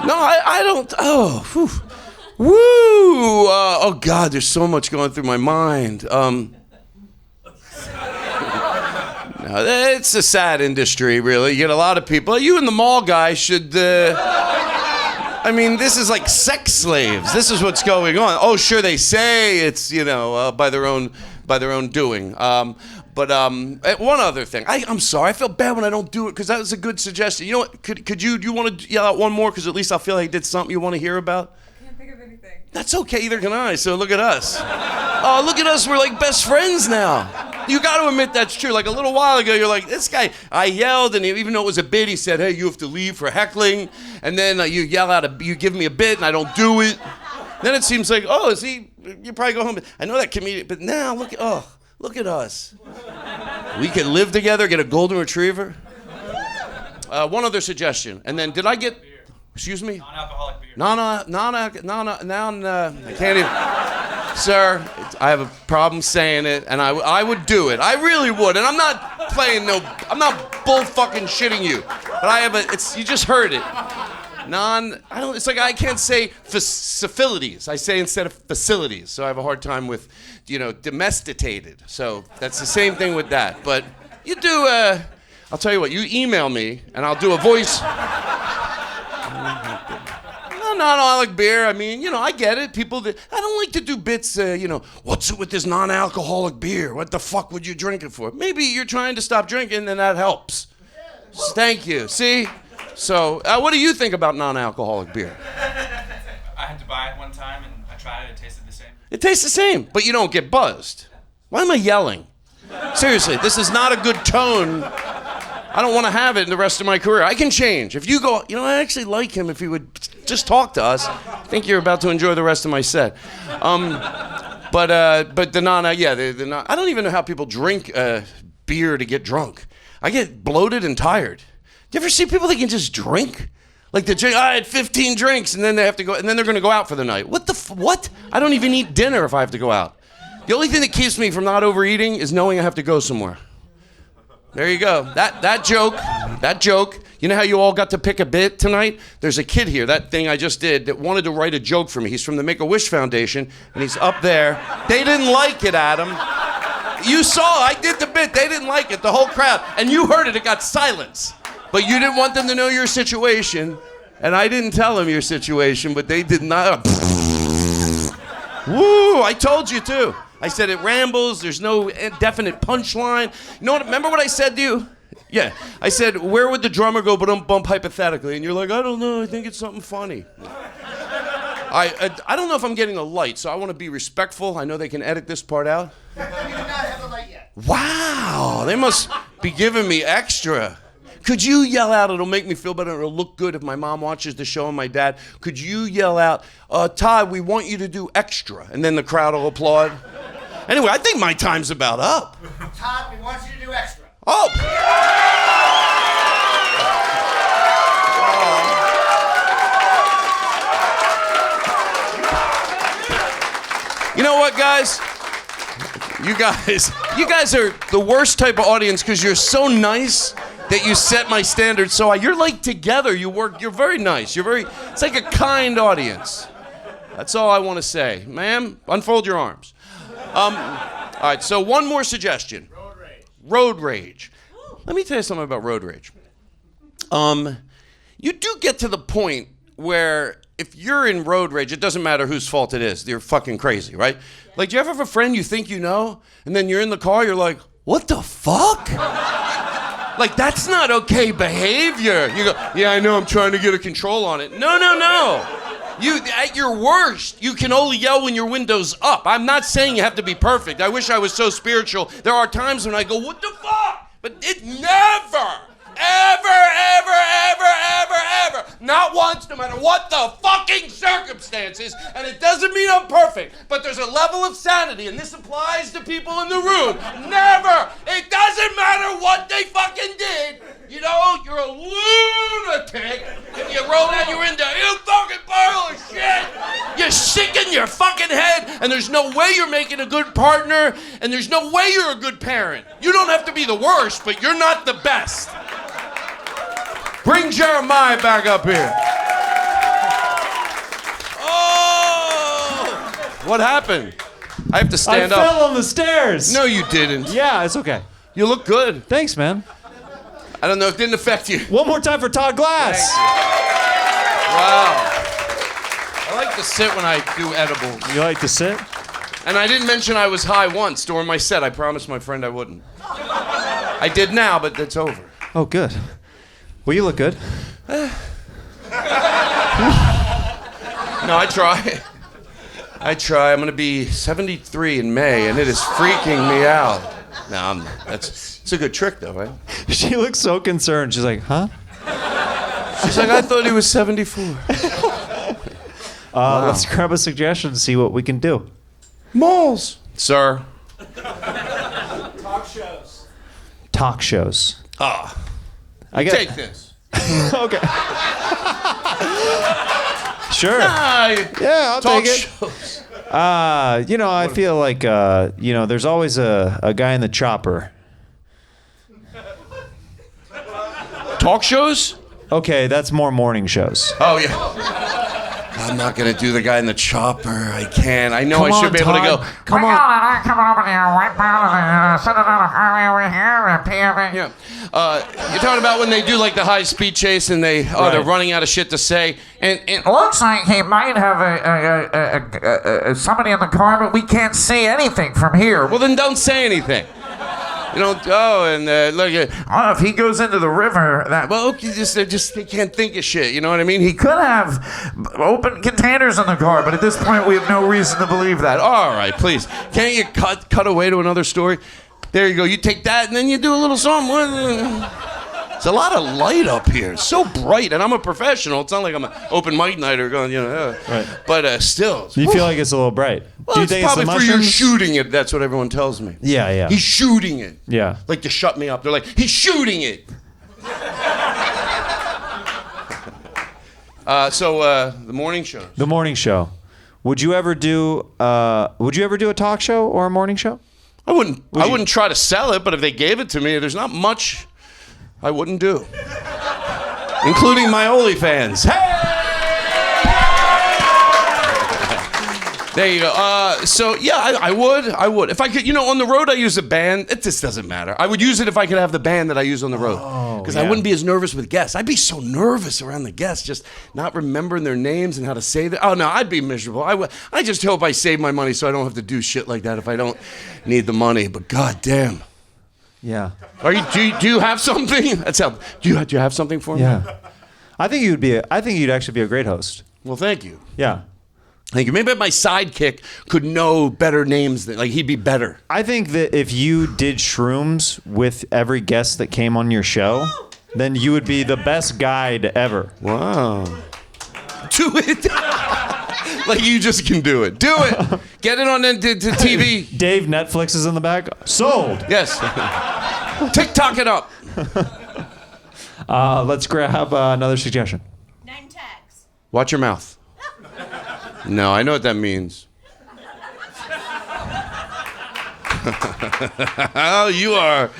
No, I don't. Oh, whew. Woo! Oh God, there's so much going through my mind. No, it's a sad industry, really. You get a lot of people. You and the mall guy should. This is like sex slaves. This is what's going on. Oh, sure, they say it's by their own doing. But one other thing. I'm sorry. I feel bad when I don't do it because that was a good suggestion. You know what? Do you want to yell out one more? Because at least I feel like I did something you want to hear about. I can't think of anything. That's okay. Either can I. So look at us. Oh, look at us. We're like best friends now. You got to admit that's true. Like a little while ago, you're like, this guy, I yelled, and even though it was a bit, he said, hey, you have to leave for heckling. And then you yell out, you give me a bit, and I don't do it. Then it seems like, you probably go home. I know that comedian, but now look at us. We can live together, get a golden retriever. One other suggestion. And then did I get, excuse me? Non-alcoholic beer. I can't even. Sir, I have a problem saying it, and I would do it. I really would, and I'm not bull fucking shitting you, but I have you just heard it. It's like I can't say facilities. I say instead of facilities, so I have a hard time with, domesticated. So that's the same thing with that, but you do, I'll tell you what, you email me, and I'll do a voice. Non-alcoholic beer. I get it. People that I don't like to do bits. What's it with this non-alcoholic beer? What the fuck would you drink it for? Maybe you're trying to stop drinking, and that helps. Thank you. See. So, what do you think about non-alcoholic beer? I had to buy it one time, and I tried it. It tasted the same. It tastes the same, but you don't get buzzed. Why am I yelling? Seriously, this is not a good tone. I don't want to have it in the rest of my career. I can change. If you go, I actually like him if he would just talk to us. I think you're about to enjoy the rest of my set. But the non, the non, I don't even know how people drink beer to get drunk. I get bloated and tired. Do you ever see people that can just drink? Like I had 15 drinks and then they have to go, and then they're going to go out for the night. What? I don't even eat dinner if I have to go out. The only thing that keeps me from not overeating is knowing I have to go somewhere. There you go. That joke. You know how you all got to pick a bit tonight? There's a kid here, that thing I just did, that wanted to write a joke for me. He's from the Make-A-Wish Foundation, and he's up there. They didn't like it, Adam. You saw, I did the bit. They didn't like it, the whole crowd. And you heard it got silence. But you didn't want them to know your situation, and I didn't tell them your situation, but they did not. Woo, I told you too. I said it rambles, there's no definite punchline. You know what, remember what I said to you? Yeah, I said, where would the drummer go bump hypothetically? And you're like, I don't know, I think it's something funny. I don't know if I'm getting a light, so I want to be respectful. I know they can edit this part out. You do not have a light yet. Wow, they must be giving me extra. Could you yell out, it'll make me feel better, it'll look good if my mom watches the show and my dad. Could you yell out, Todd, we want you to do extra, and then the crowd will applaud? Anyway, I think my time's about up. Todd, we want you to do extra. Oh! You know what, guys? You guys are the worst type of audience because you're so nice that you set my standards so high. You're like together. You're very nice. It's like a kind audience. That's all I want to say. Ma'am, unfold your arms. All right, so one more suggestion. Road rage. Let me tell you something about road rage. You do get to the point where if you're in road rage, it doesn't matter whose fault it is. You're fucking crazy, right? Like, do you ever have a friend you think you know, and then you're in the car, you're like, what the fuck? Like, that's not okay behavior. You go, yeah, I know, I'm trying to get a control on it. No. You, at your worst, you can only yell when your window's up. I'm not saying you have to be perfect. I wish I was so spiritual. There are times when I go, what the fuck? But it never, ever, not once, no matter what the fucking circumstances, and it doesn't mean I'm perfect, but there's a level of sanity, and this applies to people in the room. Never, it doesn't matter what they fucking did. You know, you're a lunatic if you roll down your window. You fucking pile of shit. You're sick in your fucking head, and there's no way you're making a good partner, and there's no way you're a good parent. You don't have to be the worst, but you're not the best. Bring Jeremiah back up here. Oh! What happened? I have to stand up. I fell on the stairs. No, you didn't. Yeah, it's okay. You look good. Thanks, man. I don't know, it didn't affect you. One more time for Todd Glass. Wow. I like to sit when I do edibles. You like to sit? And I didn't mention I was high once during my set. I promised my friend I wouldn't. I did now, but it's over. Oh, good. Well, you look good. No, I try. I'm going to be 73 in May, and it is freaking me out. No, it's a good trick, though, right? She looks so concerned. She's like, huh? She's like, I thought he was 74. Wow. Let's grab a suggestion and see what we can do. Malls. Sir. Talk shows. I Take this. Okay. Sure. Yeah, I'll talk take it. shows. I feel like, there's always a guy in the chopper. Talk shows? Okay, that's more morning shows. Oh, yeah. I'm not going to do the guy in the chopper. I can't. I know Come I should on, be able to Todd. go. Come on. Come over here, white powder, sit on the highway over here, and PMA. Yeah. You're talking about when they do like the high speed chase and they're running out of shit to say. And Looks like he might have somebody in the car, but we can't see anything from here. well, then don't say anything. You don't go and look at. Well, if he goes into the river, that Well, okay, they can't think of shit. You know what I mean? He could have open containers in the car, but at this point we have no reason to believe that. All right, please. Can't you cut away to another story? There you go. You take that and then you do a little something. It's a lot of light up here. It's so bright, and I'm a professional. It's not like I'm an open mic nighter going, Right. But still. You feel like it's a little bright. Well, Do you it's think it's the probably for you mushrooms? shooting it. That's what everyone tells me. Yeah. He's shooting it. Yeah. Like to shut me up. They're like, he's shooting it. So the morning show. The morning show. Would you ever do a talk show or a morning show? I wouldn't try to sell it, but if they gave it to me, there's not much I wouldn't do. Including my OnlyFans. Hey! There you go. So yeah, I would. If I could, on the road I use a band. It just doesn't matter. I would use it if I could have the band that I use on the road. Because I wouldn't be as nervous with guests. I'd be so nervous around the guests, just not remembering their names and how to say that. Oh no, I'd be miserable. I just hope I save my money so I don't have to do shit like that if I don't need the money. But goddamn. Yeah. Do you have something? Do you have something for me? Yeah. I think you'd actually be a great host. Well, thank you. Yeah. Thank you. Maybe my sidekick could know better names than, he'd be better. I think that if you did shrooms with every guest that came on your show, then you would be the best guide ever. Wow. Do it. Like you just can do it. Do it. Get it on to TV. Dave Netflix is in the back. Sold. Yes. TikTok it up. Let's grab another suggestion. Name tags. Watch your mouth. No, I know what that means. Oh, you are.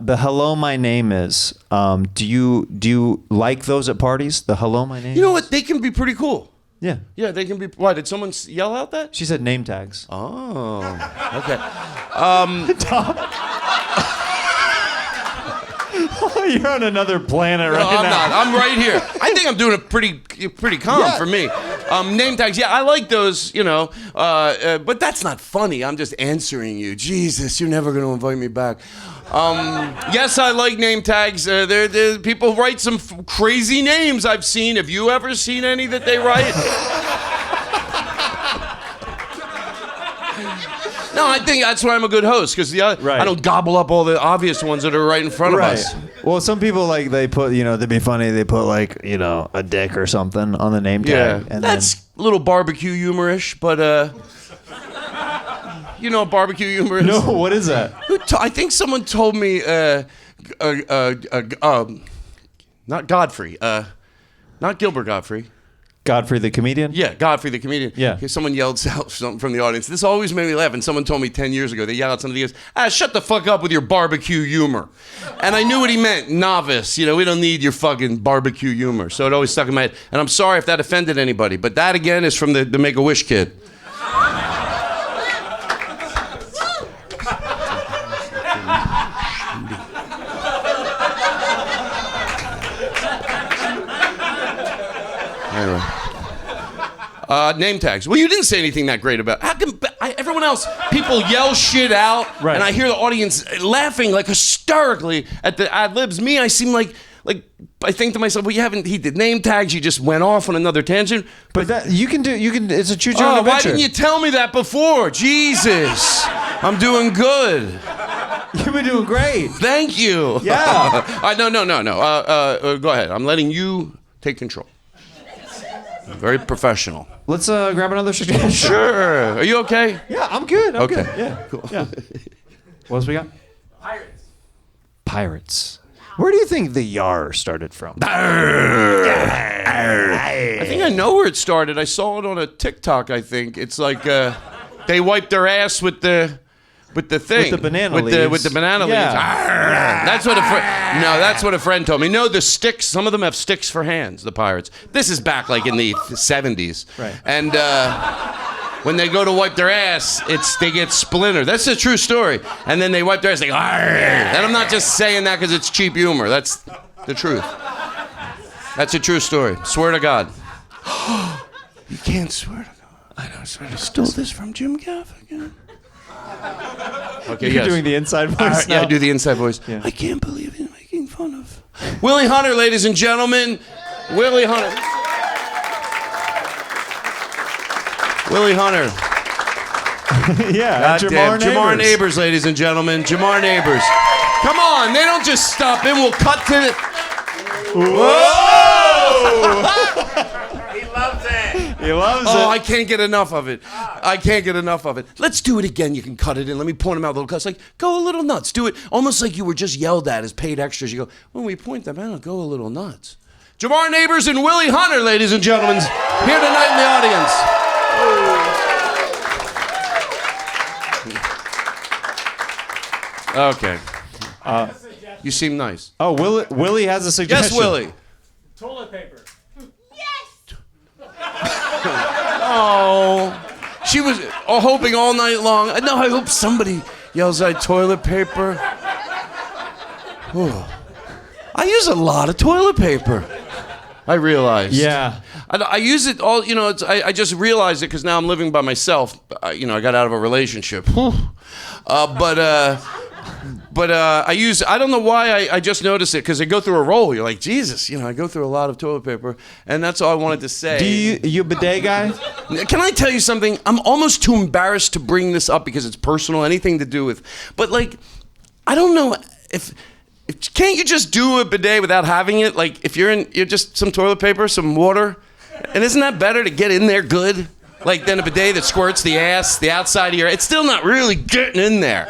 The hello, my name is. Do you like those at parties? The hello, my name. You know what? They can be pretty cool. Yeah. Yeah, they can be. Why did someone yell out that? She said name tags. Oh. Okay. You're on another planet right No, I'm now. not. I'm right here. I think I'm doing it pretty calm for me. Name tags, yeah, I like those, but that's not funny. I'm just answering you. Jesus, you're never going to invite me back. Yes, I like name tags. People write some crazy names I've seen. Have you ever seen any that they write? No, I think that's why I'm a good host, because I don't gobble up all the obvious ones that are right in front of us. Well, some people they put, to be funny, they put a dick or something on the name tag. Yeah, that's a little barbecue humor-ish, but barbecue humor is? No, what is that? I think someone told me, not Godfrey, not Gilbert Godfrey. Godfrey the comedian? Yeah, Godfrey the comedian. Yeah. Someone yelled out something from the audience. This always made me laugh. And someone told me 10 years ago, they yelled out something. He goes, shut the fuck up with your barbecue humor. And I knew what he meant. Novice. We don't need your fucking barbecue humor. So it always stuck in my head. And I'm sorry if that offended anybody. But that, again, is from the Make-A-Wish kid. Anyway. Name tags. Well, you didn't say anything that great about. How come everyone else? People yell shit out, and I hear the audience laughing hysterically at the ad libs. Me, I seem like I think to myself, well, he did name tags. You just went off on another tangent. But that you can. It's a choose your own adventure. Why didn't you tell me that before? Jesus, I'm doing good. You've been doing great. Thank you. Yeah. No. Go ahead. I'm letting you take control. Very professional. Let's grab another suggestion. Sure. Are you okay? Yeah, I'm good. I'm okay. Good. Yeah. Cool. Yeah. What else we got? Pirates. Where do you think the yar started from? I think I know where it started. I saw it on a TikTok, I think. It's like they wiped their ass with the thing. With the banana leaves. With the banana leaves. Yeah. That's what that's what a friend told me. No, the sticks, some of them have sticks for hands, the pirates. This is back in the 70s. Right. And when they go to wipe their ass, they get splintered. That's a true story. And then they wipe their ass, they go, and I'm not just saying that because it's cheap humor. That's the truth. That's a true story. Swear to God. You can't swear to God. I know, I stole this from Jim Gaffigan. Okay, You're doing the inside voice now? Yeah, I do the inside voice. Yeah. I can't believe you're making fun of Willie Hunter, ladies and gentlemen. Willie Hunter. Willie Hunter. Yeah, Jamar Neighbors, ladies and gentlemen. Jamar Neighbors. Come on, they don't just stop in. We'll cut to the... Whoa! He loves it. He loves Oh, I it. can't get enough of it. I can't get enough of it. Let's do it again. You can cut it in. Let me point them out a little cuts. Like, go a little nuts. Do it almost like you were just yelled at as paid extras. You go, when we point them out, go a little nuts. Jamar Neighbors and Willie Hunter, ladies and gentlemen, here tonight in the audience. Okay. You seem nice. Oh, Willie has a suggestion. Yes, Willie. Toilet paper. Oh, she was hoping all night long. No, I hope somebody yells out toilet paper. Oh. I use a lot of toilet paper. I realized. Yeah. I use it all. You know, I just realized it because now I'm living by myself. I got out of a relationship. But I don't know why I just noticed it because I go through a roll. You're like, Jesus, I go through a lot of toilet paper. And that's all I wanted to say. Do you a bidet guy? Can I tell you something? I'm almost too embarrassed to bring this up because it's personal, anything to do with, but like, I don't know if can't you just do a bidet without having it? Like if you're just some toilet paper, some water, and isn't that better to get in there good? Like than a bidet that squirts the ass, the outside of your, it's still not really getting in there.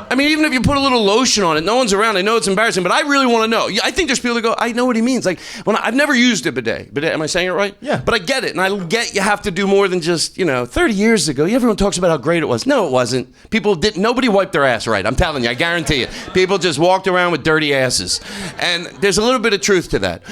I mean, even if you put a little lotion on it, no one's around. I know it's embarrassing, but I really want to know. I think there's people that go, I know what he means. Like, I've never used a bidet. Bidet, am I saying it right? Yeah. But I get it, and I get you have to do more than just, 30 years ago, everyone talks about how great it was. No, it wasn't. Nobody wiped their ass right. I'm telling you, I guarantee you. People just walked around with dirty asses. And there's a little bit of truth to that.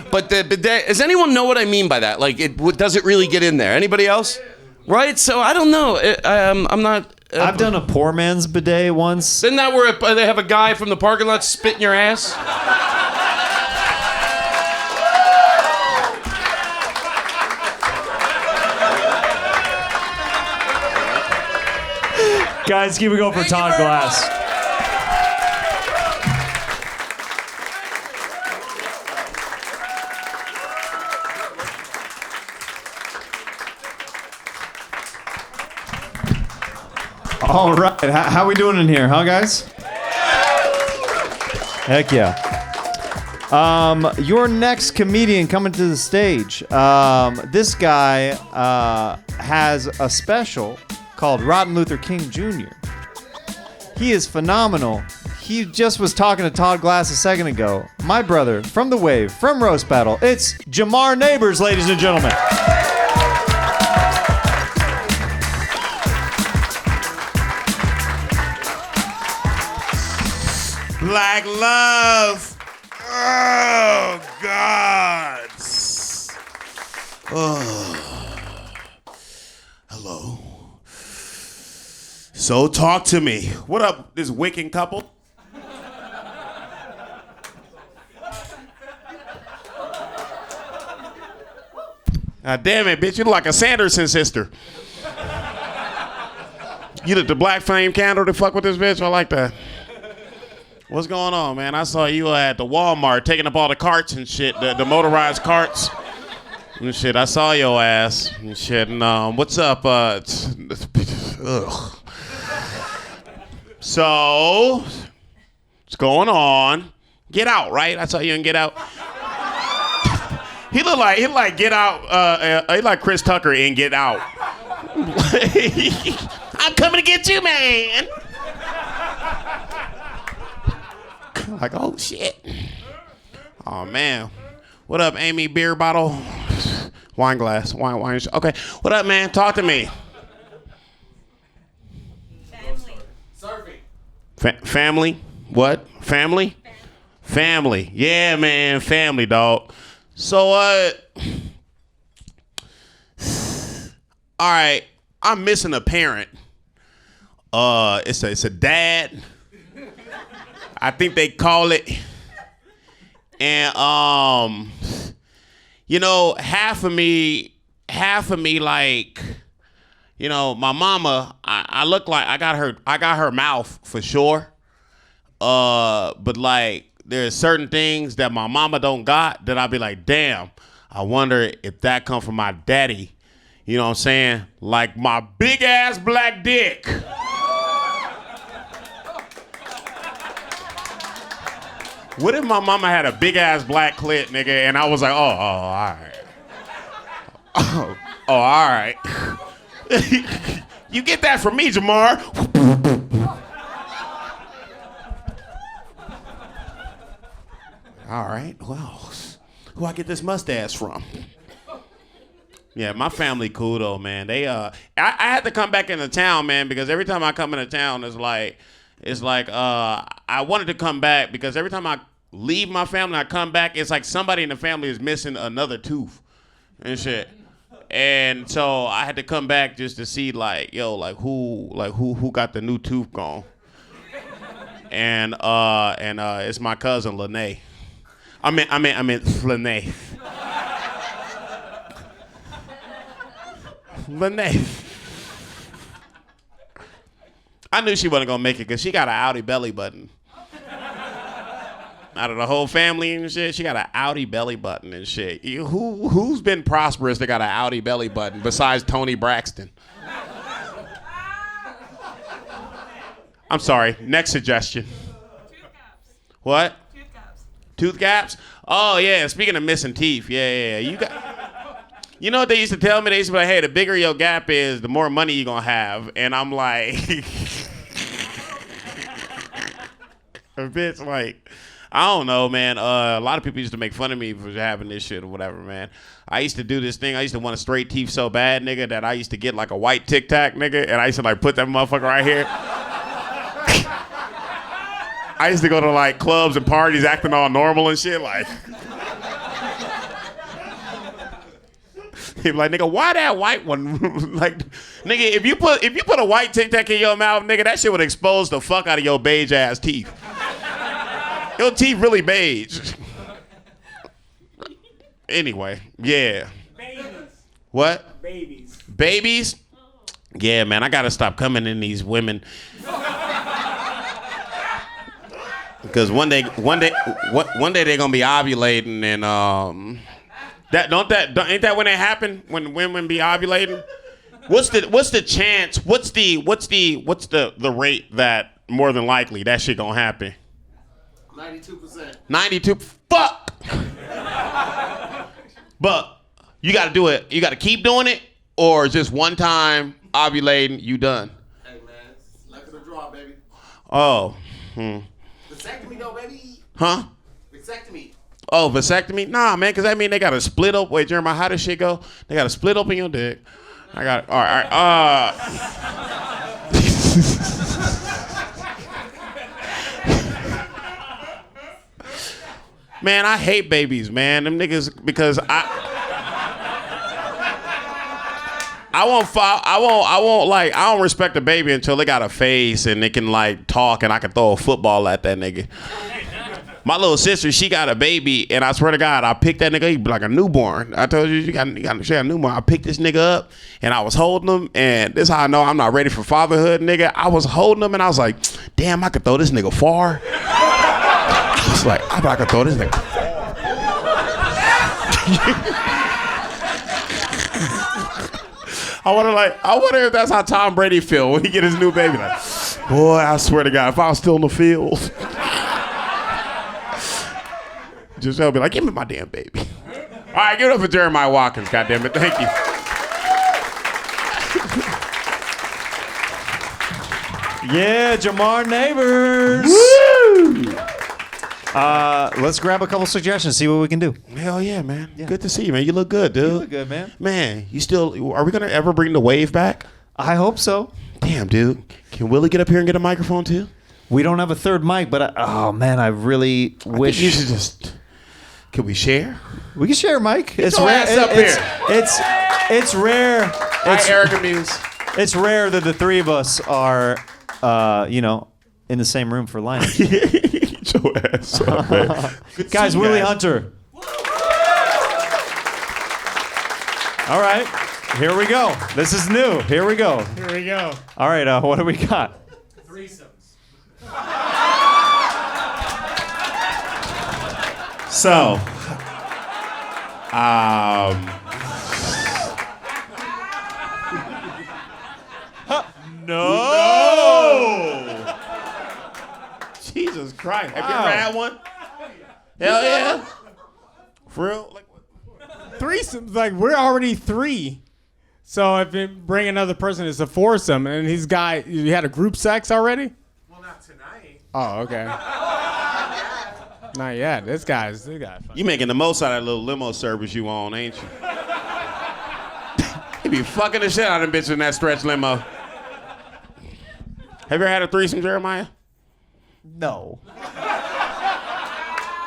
But the bidet, does anyone know what I mean by that? Like, does it really get in there? Anybody else? Right? So I don't know. I'm not... I've done a poor man's bidet once. Isn't that where they have a guy from the parking lot spit in your ass? Guys, keep it going for Todd Glass. All right, how we doing in here, huh, guys? Heck yeah. Your next comedian coming to the stage. This guy has a special called Rotten Luther King Jr. He is phenomenal. He just was talking to Todd Glass a second ago. My brother from The Wave, from Roast Battle. It's Jamar Neighbors, ladies and gentlemen. Black love. Oh, God. Oh. Hello. So talk to me. What up, this Wiccan couple? Damn it, bitch. You look like a Sanderson sister. You lit the black flame candle to fuck with this bitch? I like that. What's going on, man? I saw you at the Walmart taking up all the carts and shit, the motorized carts and shit. I saw your ass and shit. And what's up? Ugh. So, what's going on? Get Out, right? I saw you in Get Out. He look like Get Out. He like Chris Tucker in Get Out. I'm coming to get you, man. Like, oh shit. Oh man. What up, Amy? Beer bottle? Wine glass. Wine. Okay. What up, man? Talk to me. Family. Surfing. Family? What? Family? Family. Yeah, man. Family, dog. So, all right. I'm missing a parent. It's a dad. I think they call it. And half of me like, my mama, I look like I got her mouth for sure. But like there's certain things that my mama don't got that I'll be like, damn, I wonder if that come from my daddy. You know what I'm saying? Like my big ass black dick. What if my mama had a big ass black clit, nigga, and I was like, all right. Oh, all right. You get that from me, Jamar. All right, well, who I get this mustache from? Yeah, my family cool though, man. They I had to come back into town, man, because every time I come into town, it's like I wanted to come back because every time I leave my family, I come back, it's like somebody in the family is missing another tooth and shit. And so I had to come back just to see who got the new tooth gone. And it's my cousin Lene. I meant Lene. Lene. I knew she wasn't gonna make it because she got an outie belly button. Out of the whole family and shit, she got an outie belly button and shit. Who's been prosperous that got an outie belly button besides Tony Braxton? I'm sorry. Next suggestion. Tooth gaps. What? Tooth gaps. Tooth gaps? Oh yeah. Speaking of missing teeth, yeah. You know what they used to tell me? They used to be like, "Hey, the bigger your gap is, the more money you're gonna have." And I'm like, a bitch, like. I don't know, man. A lot of people used to make fun of me for having this shit or whatever, man. I used to do this thing. I used to want a straight teeth so bad, nigga, that I used to get like a white Tic Tac, nigga, and I used to like put that motherfucker right here. I used to go to like clubs and parties acting all normal and shit, like. He'd be like, nigga, why that white one? Like, nigga, if you put a white Tic Tac in your mouth, nigga, that shit would expose the fuck out of your beige ass teeth. Your teeth really beige. Anyway, yeah. Babies. What? Babies. Babies? Yeah, man, I gotta stop coming in these women. Because one day they're gonna be ovulating and ain't that when it happen? When women be ovulating? What's the chance? What's the rate that more than likely that shit gonna happen? 92%. 92. Fuck. But you got to do it. You got to keep doing it, or just one time ovulating, you done. Hey man, luck of the draw, baby. Oh. Vasectomy though, baby. Huh? Vasectomy. Oh, vasectomy? Nah, man, because that mean they got to split up. Wait, Jeremiah, how does shit go? They got to split open your dick. I got it. All right. Man, I hate babies, man. Them niggas, because I don't respect a baby until they got a face and they can like talk and I can throw a football at that nigga. My little sister, she got a baby, and I swear to God, I picked that nigga, he be like a newborn. I told you, she got a newborn. I picked this nigga up, and I was holding him, and this is how I know I'm not ready for fatherhood, nigga. I was holding him, and I was like, damn, I could throw this nigga far. I was like, I could throw this nigga far. I wonder if that's how Tom Brady feel when he get his new baby. Like, boy, I swear to God, if I was still in the field. Giselle be like, give me my damn baby. All right, give it up for Jeremiah Watkins, goddammit. Thank you. Yeah, Jamar Neighbors. Woo! Let's grab a couple suggestions, see what we can do. Hell yeah, man. Yeah. Good to see you, man. You look good, dude. You look good, man. Man, are we going to ever bring the wave back? I hope so. Damn, dude. Can Willie get up here and get a microphone, too? We don't have a third mic, but I really wish. You should just... Can we share? We can share a mic. It's your rare. ass up here. It's rare. Hi, Erica Muse. It's rare that the three of us are, in the same room for lunch. Get your ass up, man. Guys, Willie Hunter. All right, here we go. This is new. Here we go. Here we go. All right, what do we got? Threesomes. So, No. Jesus Christ. Have you ever had one? Hell yeah. For real? Like, Threesomes, like we're already 3. So if you bring another person, it's a foursome. And you had a group sex already? well, not tonight. Oh, okay. Not yet. This guy's funny. You making the most out of that little limo service you on, ain't you? You be fucking the shit out of them bitches in that stretch limo. Have you ever had a threesome, Jeremiah? No.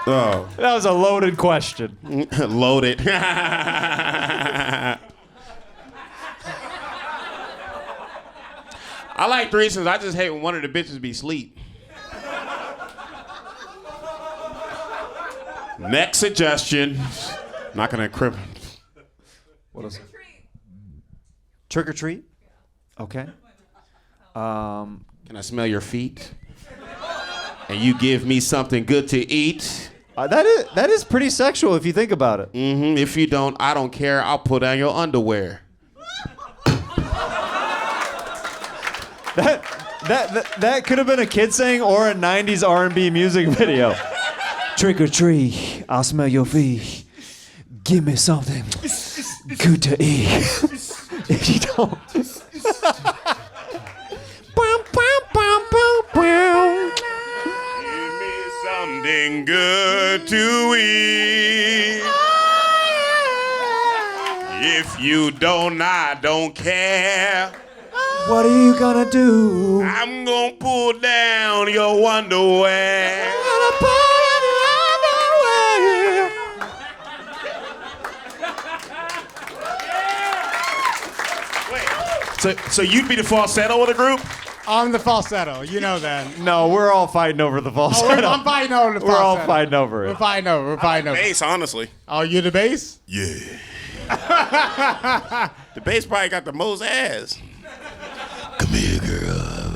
Oh. That was a loaded question. Loaded. I like threesomes. I just hate when one of the bitches be asleep. Next suggestion. Not gonna crib. What else? Trick or treat. Okay. Can I smell your feet? And you give me something good to eat? That is pretty sexual if you think about it. Mm-hmm. If you don't, I don't care. I'll put on your underwear. That could have been a kid saying or a 90s R&B music video. Trick or treat, I'll smell your feet. Give me something good to eat. If you don't. Give me something good to eat. If you don't, I don't care. What are you gonna do? I'm gonna pull down your underwear. So you'd be the falsetto of the group? I'm the falsetto. You know that. No, we're all fighting over the falsetto. I'm fighting over the falsetto. We're all fighting over it. We're fighting over. Bass, honestly. Oh, you the bass? Yeah. The bass probably got the most ass. Come here, girl.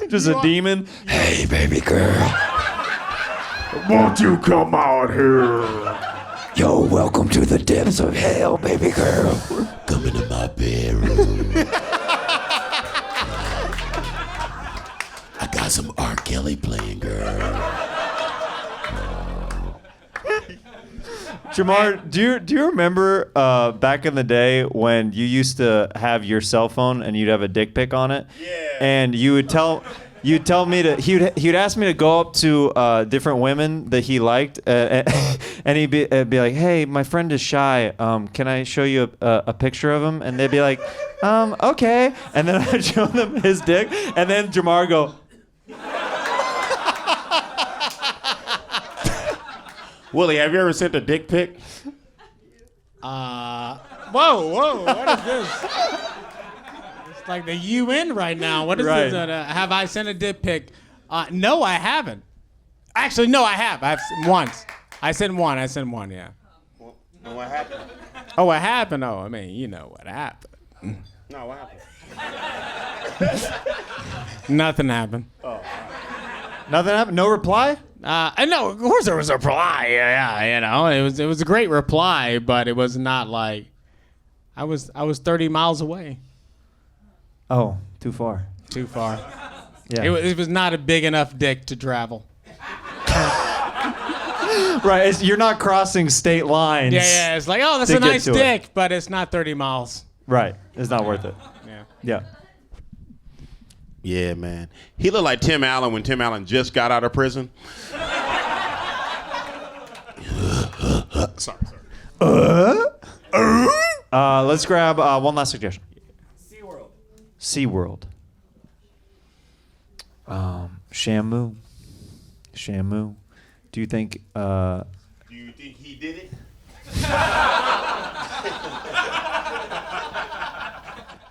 Just a demon. Hey, baby girl. Won't you come out here? Yo, welcome to the depths of hell, baby girl. Come into my bedroom. I got some R. Kelly playing, girl. Jamar, do you remember back in the day when you used to have your cell phone and you'd have a dick pic on it? Yeah. And you'd tell me to he'd ask me to go up to different women that he liked and he'd be like, hey, my friend is shy, can I show you a picture of him? And they'd be like, okay. And then I'd show them his dick and then Jamar would go, Willie, have you ever sent a dick pic? Whoa, what is this? It's like the UN right now. What is Right. this? Have I sent a dick pic? No, I haven't. Actually, no, I have. I've once. I sent one, yeah. Well, what happened? Oh, what happened? Oh, I mean, you know what happened. No, what happened? Nothing happened. nothing happened? No reply? No, of course there was a reply. Yeah, you know, it was a great reply, but it was not like I was 30 miles away. Oh, too far. Too far. Yeah. It was not a big enough dick to travel. Right, you're not crossing state lines. Yeah, it's like, oh, that's a nice dick, but it's not 30 miles. Right, it's not worth it. Yeah. Yeah, man. He looked like Tim Allen when Tim Allen just got out of prison. Sorry. Let's grab one last suggestion. SeaWorld. Shamu. Do you think... Do you think he did it?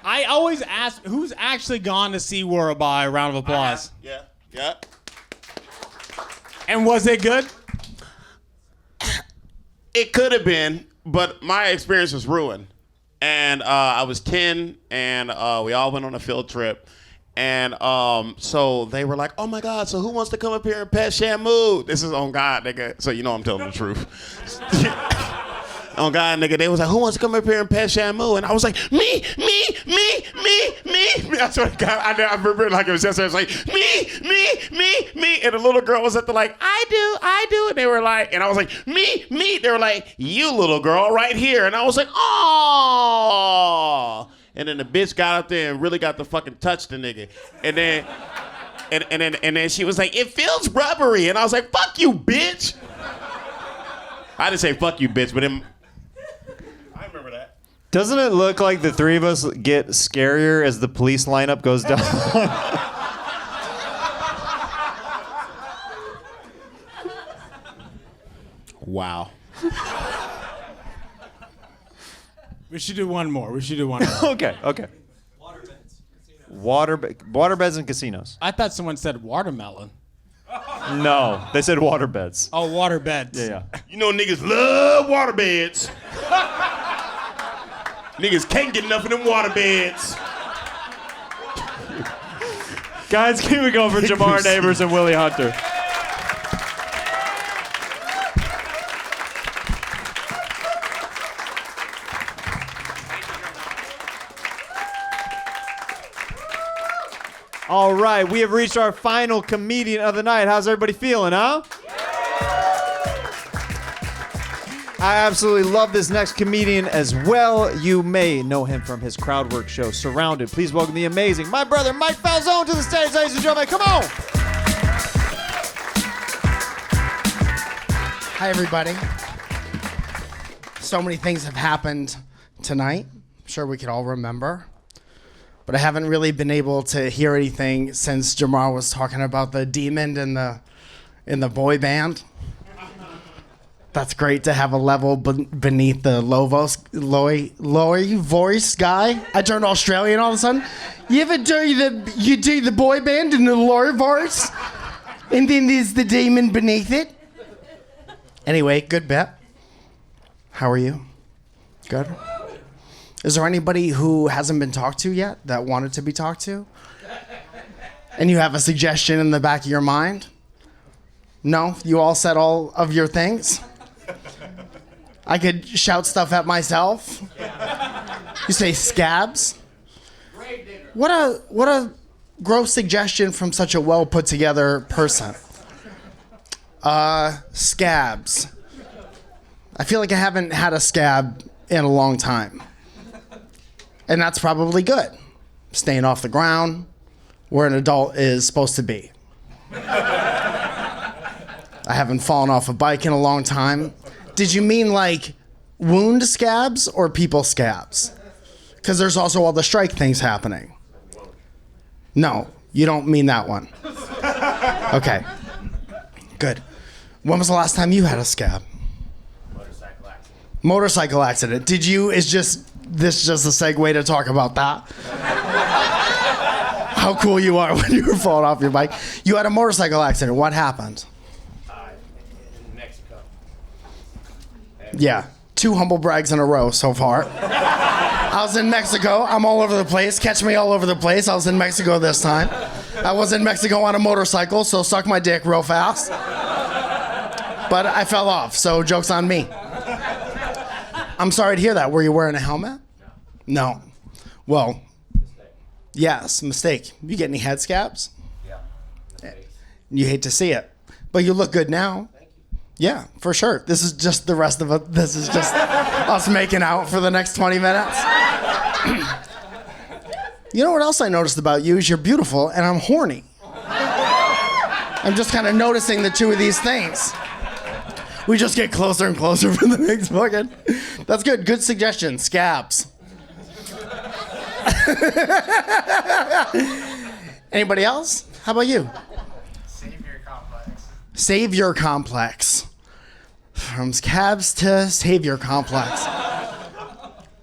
I always ask, who's actually gone to SeaWorld by a round of applause? Yeah. And was it good? It could have been, but my experience was ruined. And I was 10, and we all went on a field trip. And so they were like, oh, my God, so who wants to come up here and pet Shamu? This is on God, nigga. So you know I'm telling the truth. Oh God, nigga, they was like, who wants to come up here and pet Shamu? And I was like, me. I swear to God, I remember like it was yesterday. I was like, me. And the little girl was at the like, I do. And they were like, and I was like, me. They were like, you little girl right here. And I was like, oh. And then the bitch got up there and really got to fucking touch the nigga. And then she was like, it feels rubbery. And I was like, fuck you, bitch. I didn't say fuck you, bitch, but I remember that. Doesn't it look like the three of us get scarier as the police lineup goes down? Wow. We should do one more. Okay. Waterbeds and casinos. I thought someone said watermelon. No, they said waterbeds. Oh, waterbeds. Yeah. You know niggas love waterbeds. Niggas can't get enough of them waterbeds. Guys, keep it going for Jamar Neighbors and Willie Hunter. All right, we have reached our final comedian of the night. How's everybody feeling, huh? I absolutely love this next comedian as well. You may know him from his crowd work show, Surrounded. Please welcome the amazing, my brother, Mike Falzone, to the stage, ladies and gentlemen. Come on! Hi, everybody. So many things have happened tonight. I'm sure we could all remember. But I haven't really been able to hear anything since Jamar was talking about the demon in the boy band. That's great to have a level beneath the low voice guy. I turned Australian all of a sudden. You ever do the boy band in the low voice, and then there's the demon beneath it. Anyway, good bet. How are you? Good. Is there anybody who hasn't been talked to yet that wanted to be talked to? And you have a suggestion in the back of your mind? No? You all said all of your things? I could shout stuff at myself? You say scabs? What a gross suggestion from such a well put together person. Scabs. I feel like I haven't had a scab in a long time. And that's probably good. Staying off the ground, where an adult is supposed to be. I haven't fallen off a bike in a long time. Did you mean like wound scabs or people scabs? Because there's also all the strike things happening. No, you don't mean that one. Okay, good. When was the last time you had a scab? Motorcycle accident. Is this just a segue to talk about that? How cool you are when you were falling off your bike. You had a motorcycle accident. What happened? In Mexico. Yeah, 2 humble brags in a row so far. I was in Mexico. I'm all over the place. Catch me all over the place. I was in Mexico this time. I was in Mexico on a motorcycle, so suck my dick real fast. But I fell off, so joke's on me. I'm sorry to hear that. Were you wearing a helmet? No. Well, yes, mistake. You get any head scabs? Yeah. You hate to see it. But you look good now. Thank you. Yeah, for sure. This is just the rest of it. This is just us making out for the next 20 minutes. You know what else I noticed about you is you're beautiful and I'm horny. I'm just kind of noticing the two of these things. We just get closer and closer for the next fucking. That's good. Good suggestion. Scabs. Anybody else? How about you? Savior complex. Savior complex. From scabs to savior complex.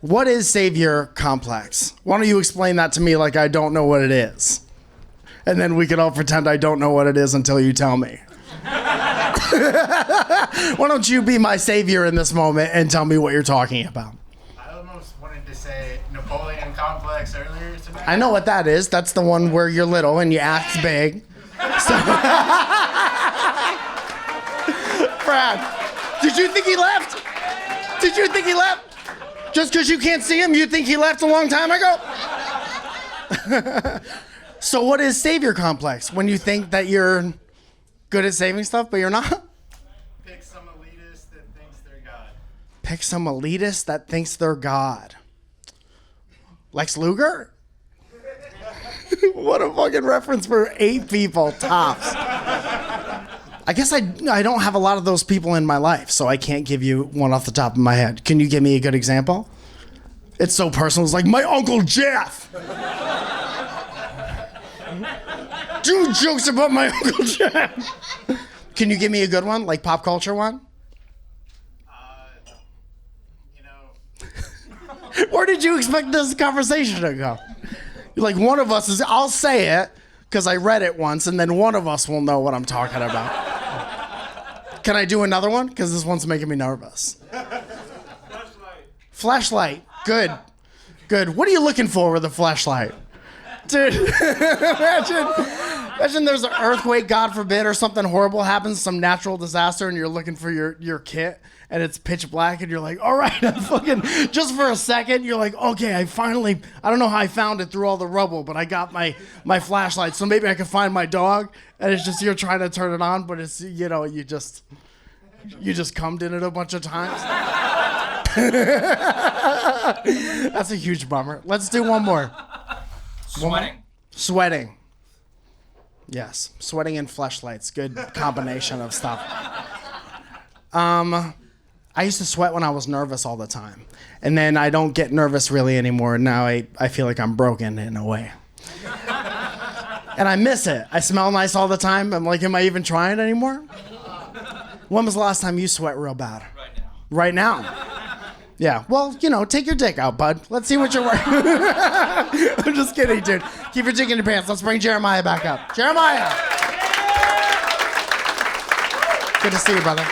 What is savior complex? Why don't you explain that to me like I don't know what it is? And then we can all pretend I don't know what it is until you tell me. Why don't you be my savior in this moment and tell me what you're talking about? I almost wanted to say Napoleon complex earlier tonight. I know what that is. That's the one where you're little and you act big. So Brad, did you think he left? Did you think he left? Just because you can't see him, you think he left a long time ago? So what is savior complex? When you think that you're good at saving stuff, but you're not? Pick some elitist that thinks they're God. Pick some elitist that thinks they're God. Lex Luger? What a fucking reference for 8 people, tops. I guess I don't have a lot of those people in my life, so I can't give you one off the top of my head. Can you give me a good example? It's so personal. It's like, my Uncle Jeff. Do jokes about my Uncle Jeff. Can you give me a good one, like pop culture one? Where did you expect this conversation to go? Like, one of us is, I'll say it because I read it once, and then one of us will know what I'm talking about. Can I do another one? Because this one's making me nervous. Flashlight. Good. Good. What are you looking for with a flashlight? Dude, imagine there's an earthquake, God forbid, or something horrible happens, some natural disaster, and you're looking for your kit, and it's pitch black, and you're like, all right, I'm fucking, just for a second, you're like, okay, I don't know how I found it through all the rubble, but I got my flashlight, so maybe I can find my dog, and it's just you're trying to turn it on, but it's, you know, you just cummed in it a bunch of times. That's a huge bummer. Let's do one more. Sweating. Yes, sweating and fleshlights. Good combination of stuff. I used to sweat when I was nervous all the time. And then I don't get nervous really anymore. Now I feel like I'm broken in a way. And I miss it. I smell nice all the time. I'm like, am I even trying anymore? When was the last time you sweat real bad? Right now? Yeah, well, you know, take your dick out, bud. Let's see what you're wearing. I'm just kidding, dude. Keep your dick in your pants. Let's bring Jeremiah back up. Jeremiah! Good to see you, brother.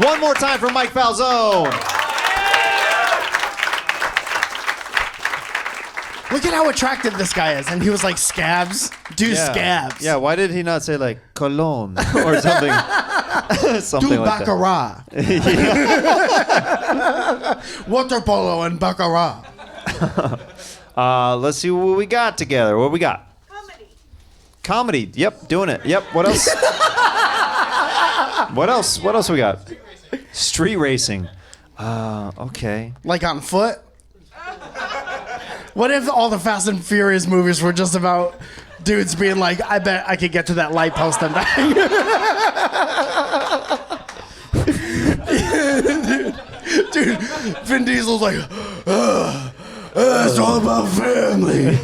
One more time for Mike Falzone. Look at how attractive this guy is. And he was like, scabs. Do scabs. Yeah, why did he not say like cologne or something? Something Do like baccarat. Water polo and baccarat. Let's see what we got together. What we got? Comedy. Yep, doing it. Yep. What else? What else we got? Street racing. Okay. Like on foot? What if all the Fast and Furious movies were just about dudes being like, I bet I could get to that light post and back? dude, Vin Diesel's like, it's all about family.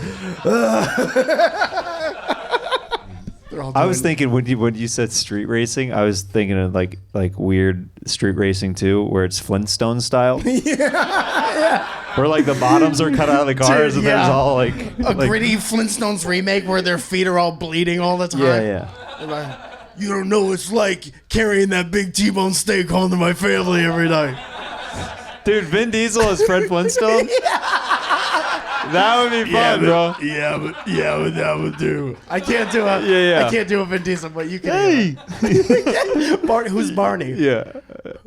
I was thinking when you said street racing, I was thinking of like weird street racing too, where it's Flintstone style. Yeah. Where like the bottoms are cut out of the cars, Dude, and there's all like a gritty Flintstones remake where their feet are all bleeding all the time. Yeah. They're like, you don't know what it's like carrying that big T-bone steak home to my family every night. Dude, Vin Diesel as Fred Flintstone? That would be fun, bro. Yeah, but that would do. I can't do a Yeah. I can't do a Vin Diesel, but you can. Hey. Who's Barney? Yeah.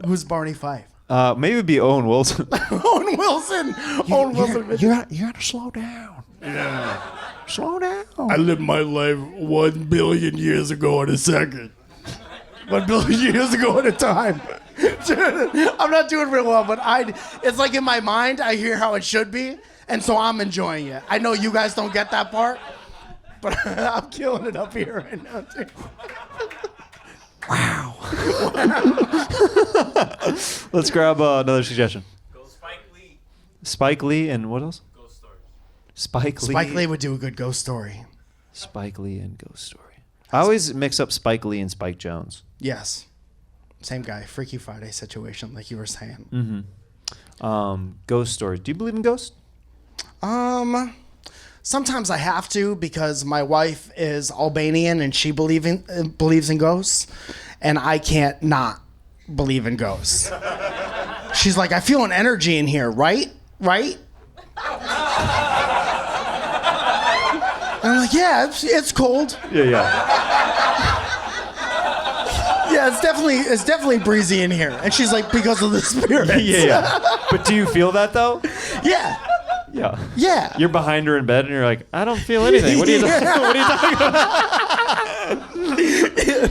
Who's Barney Fife? Maybe it'd be Owen Wilson. Owen Wilson. Owen Wilson. You gotta slow down. Yeah. Slow down. I lived my life 1 billion years ago in a second. 1 billion years ago at a time. I'm not doing real well, but it's like in my mind, I hear how it should be, and so I'm enjoying it. I know you guys don't get that part, but I'm killing it up here right now, too. Wow. Let's grab another suggestion. Go Spike Lee. Spike Lee and what else? Ghost Story. Spike Lee. Spike Lee would do a good ghost story. Spike Lee and Ghost Story. I always mix up Spike Lee and Spike Jonze. Yes. Same guy. Freaky Friday situation, like you were saying. Mm-hmm. Ghost Story. Do you believe in ghosts? Sometimes I have to because my wife is Albanian and she believes in ghosts, and I can't not believe in ghosts. She's like, I feel an energy in here, right? Right? And I'm like, yeah, it's cold. Yeah. Yeah, it's definitely breezy in here. And she's like, because of the spirits. Yeah. But do you feel that though? Yeah. Yeah. Yeah. You're behind her in bed and you're like, I don't feel anything. What are you, what are you talking about?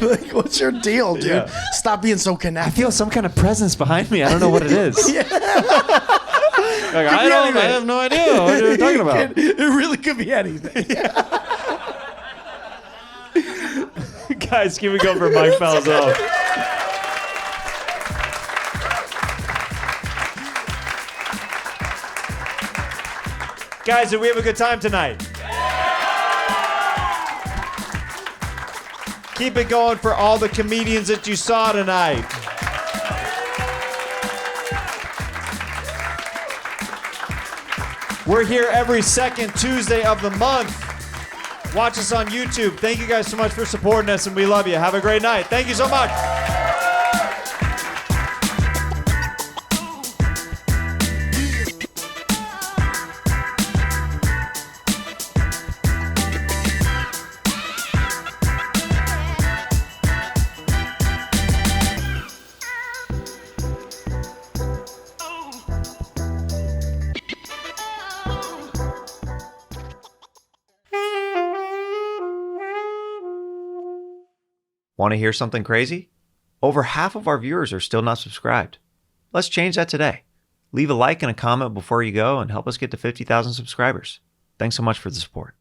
Like, what's your deal, dude? Yeah. Stop being so connected. I feel some kind of presence behind me. I don't know what it is. Like, I have no idea what you're talking about. It really could be anything. Guys, can we go for Mike Falzone? Guys, did we have a good time tonight? Keep it going for all the comedians that you saw tonight. We're here every second Tuesday of the month. Watch us on YouTube. Thank you guys so much for supporting us, and we love you. Have a great night. Thank you so much. Want to hear something crazy? Over half of our viewers are still not subscribed. Let's change that today. Leave a like and a comment before you go and help us get to 50,000 subscribers. Thanks so much for the support.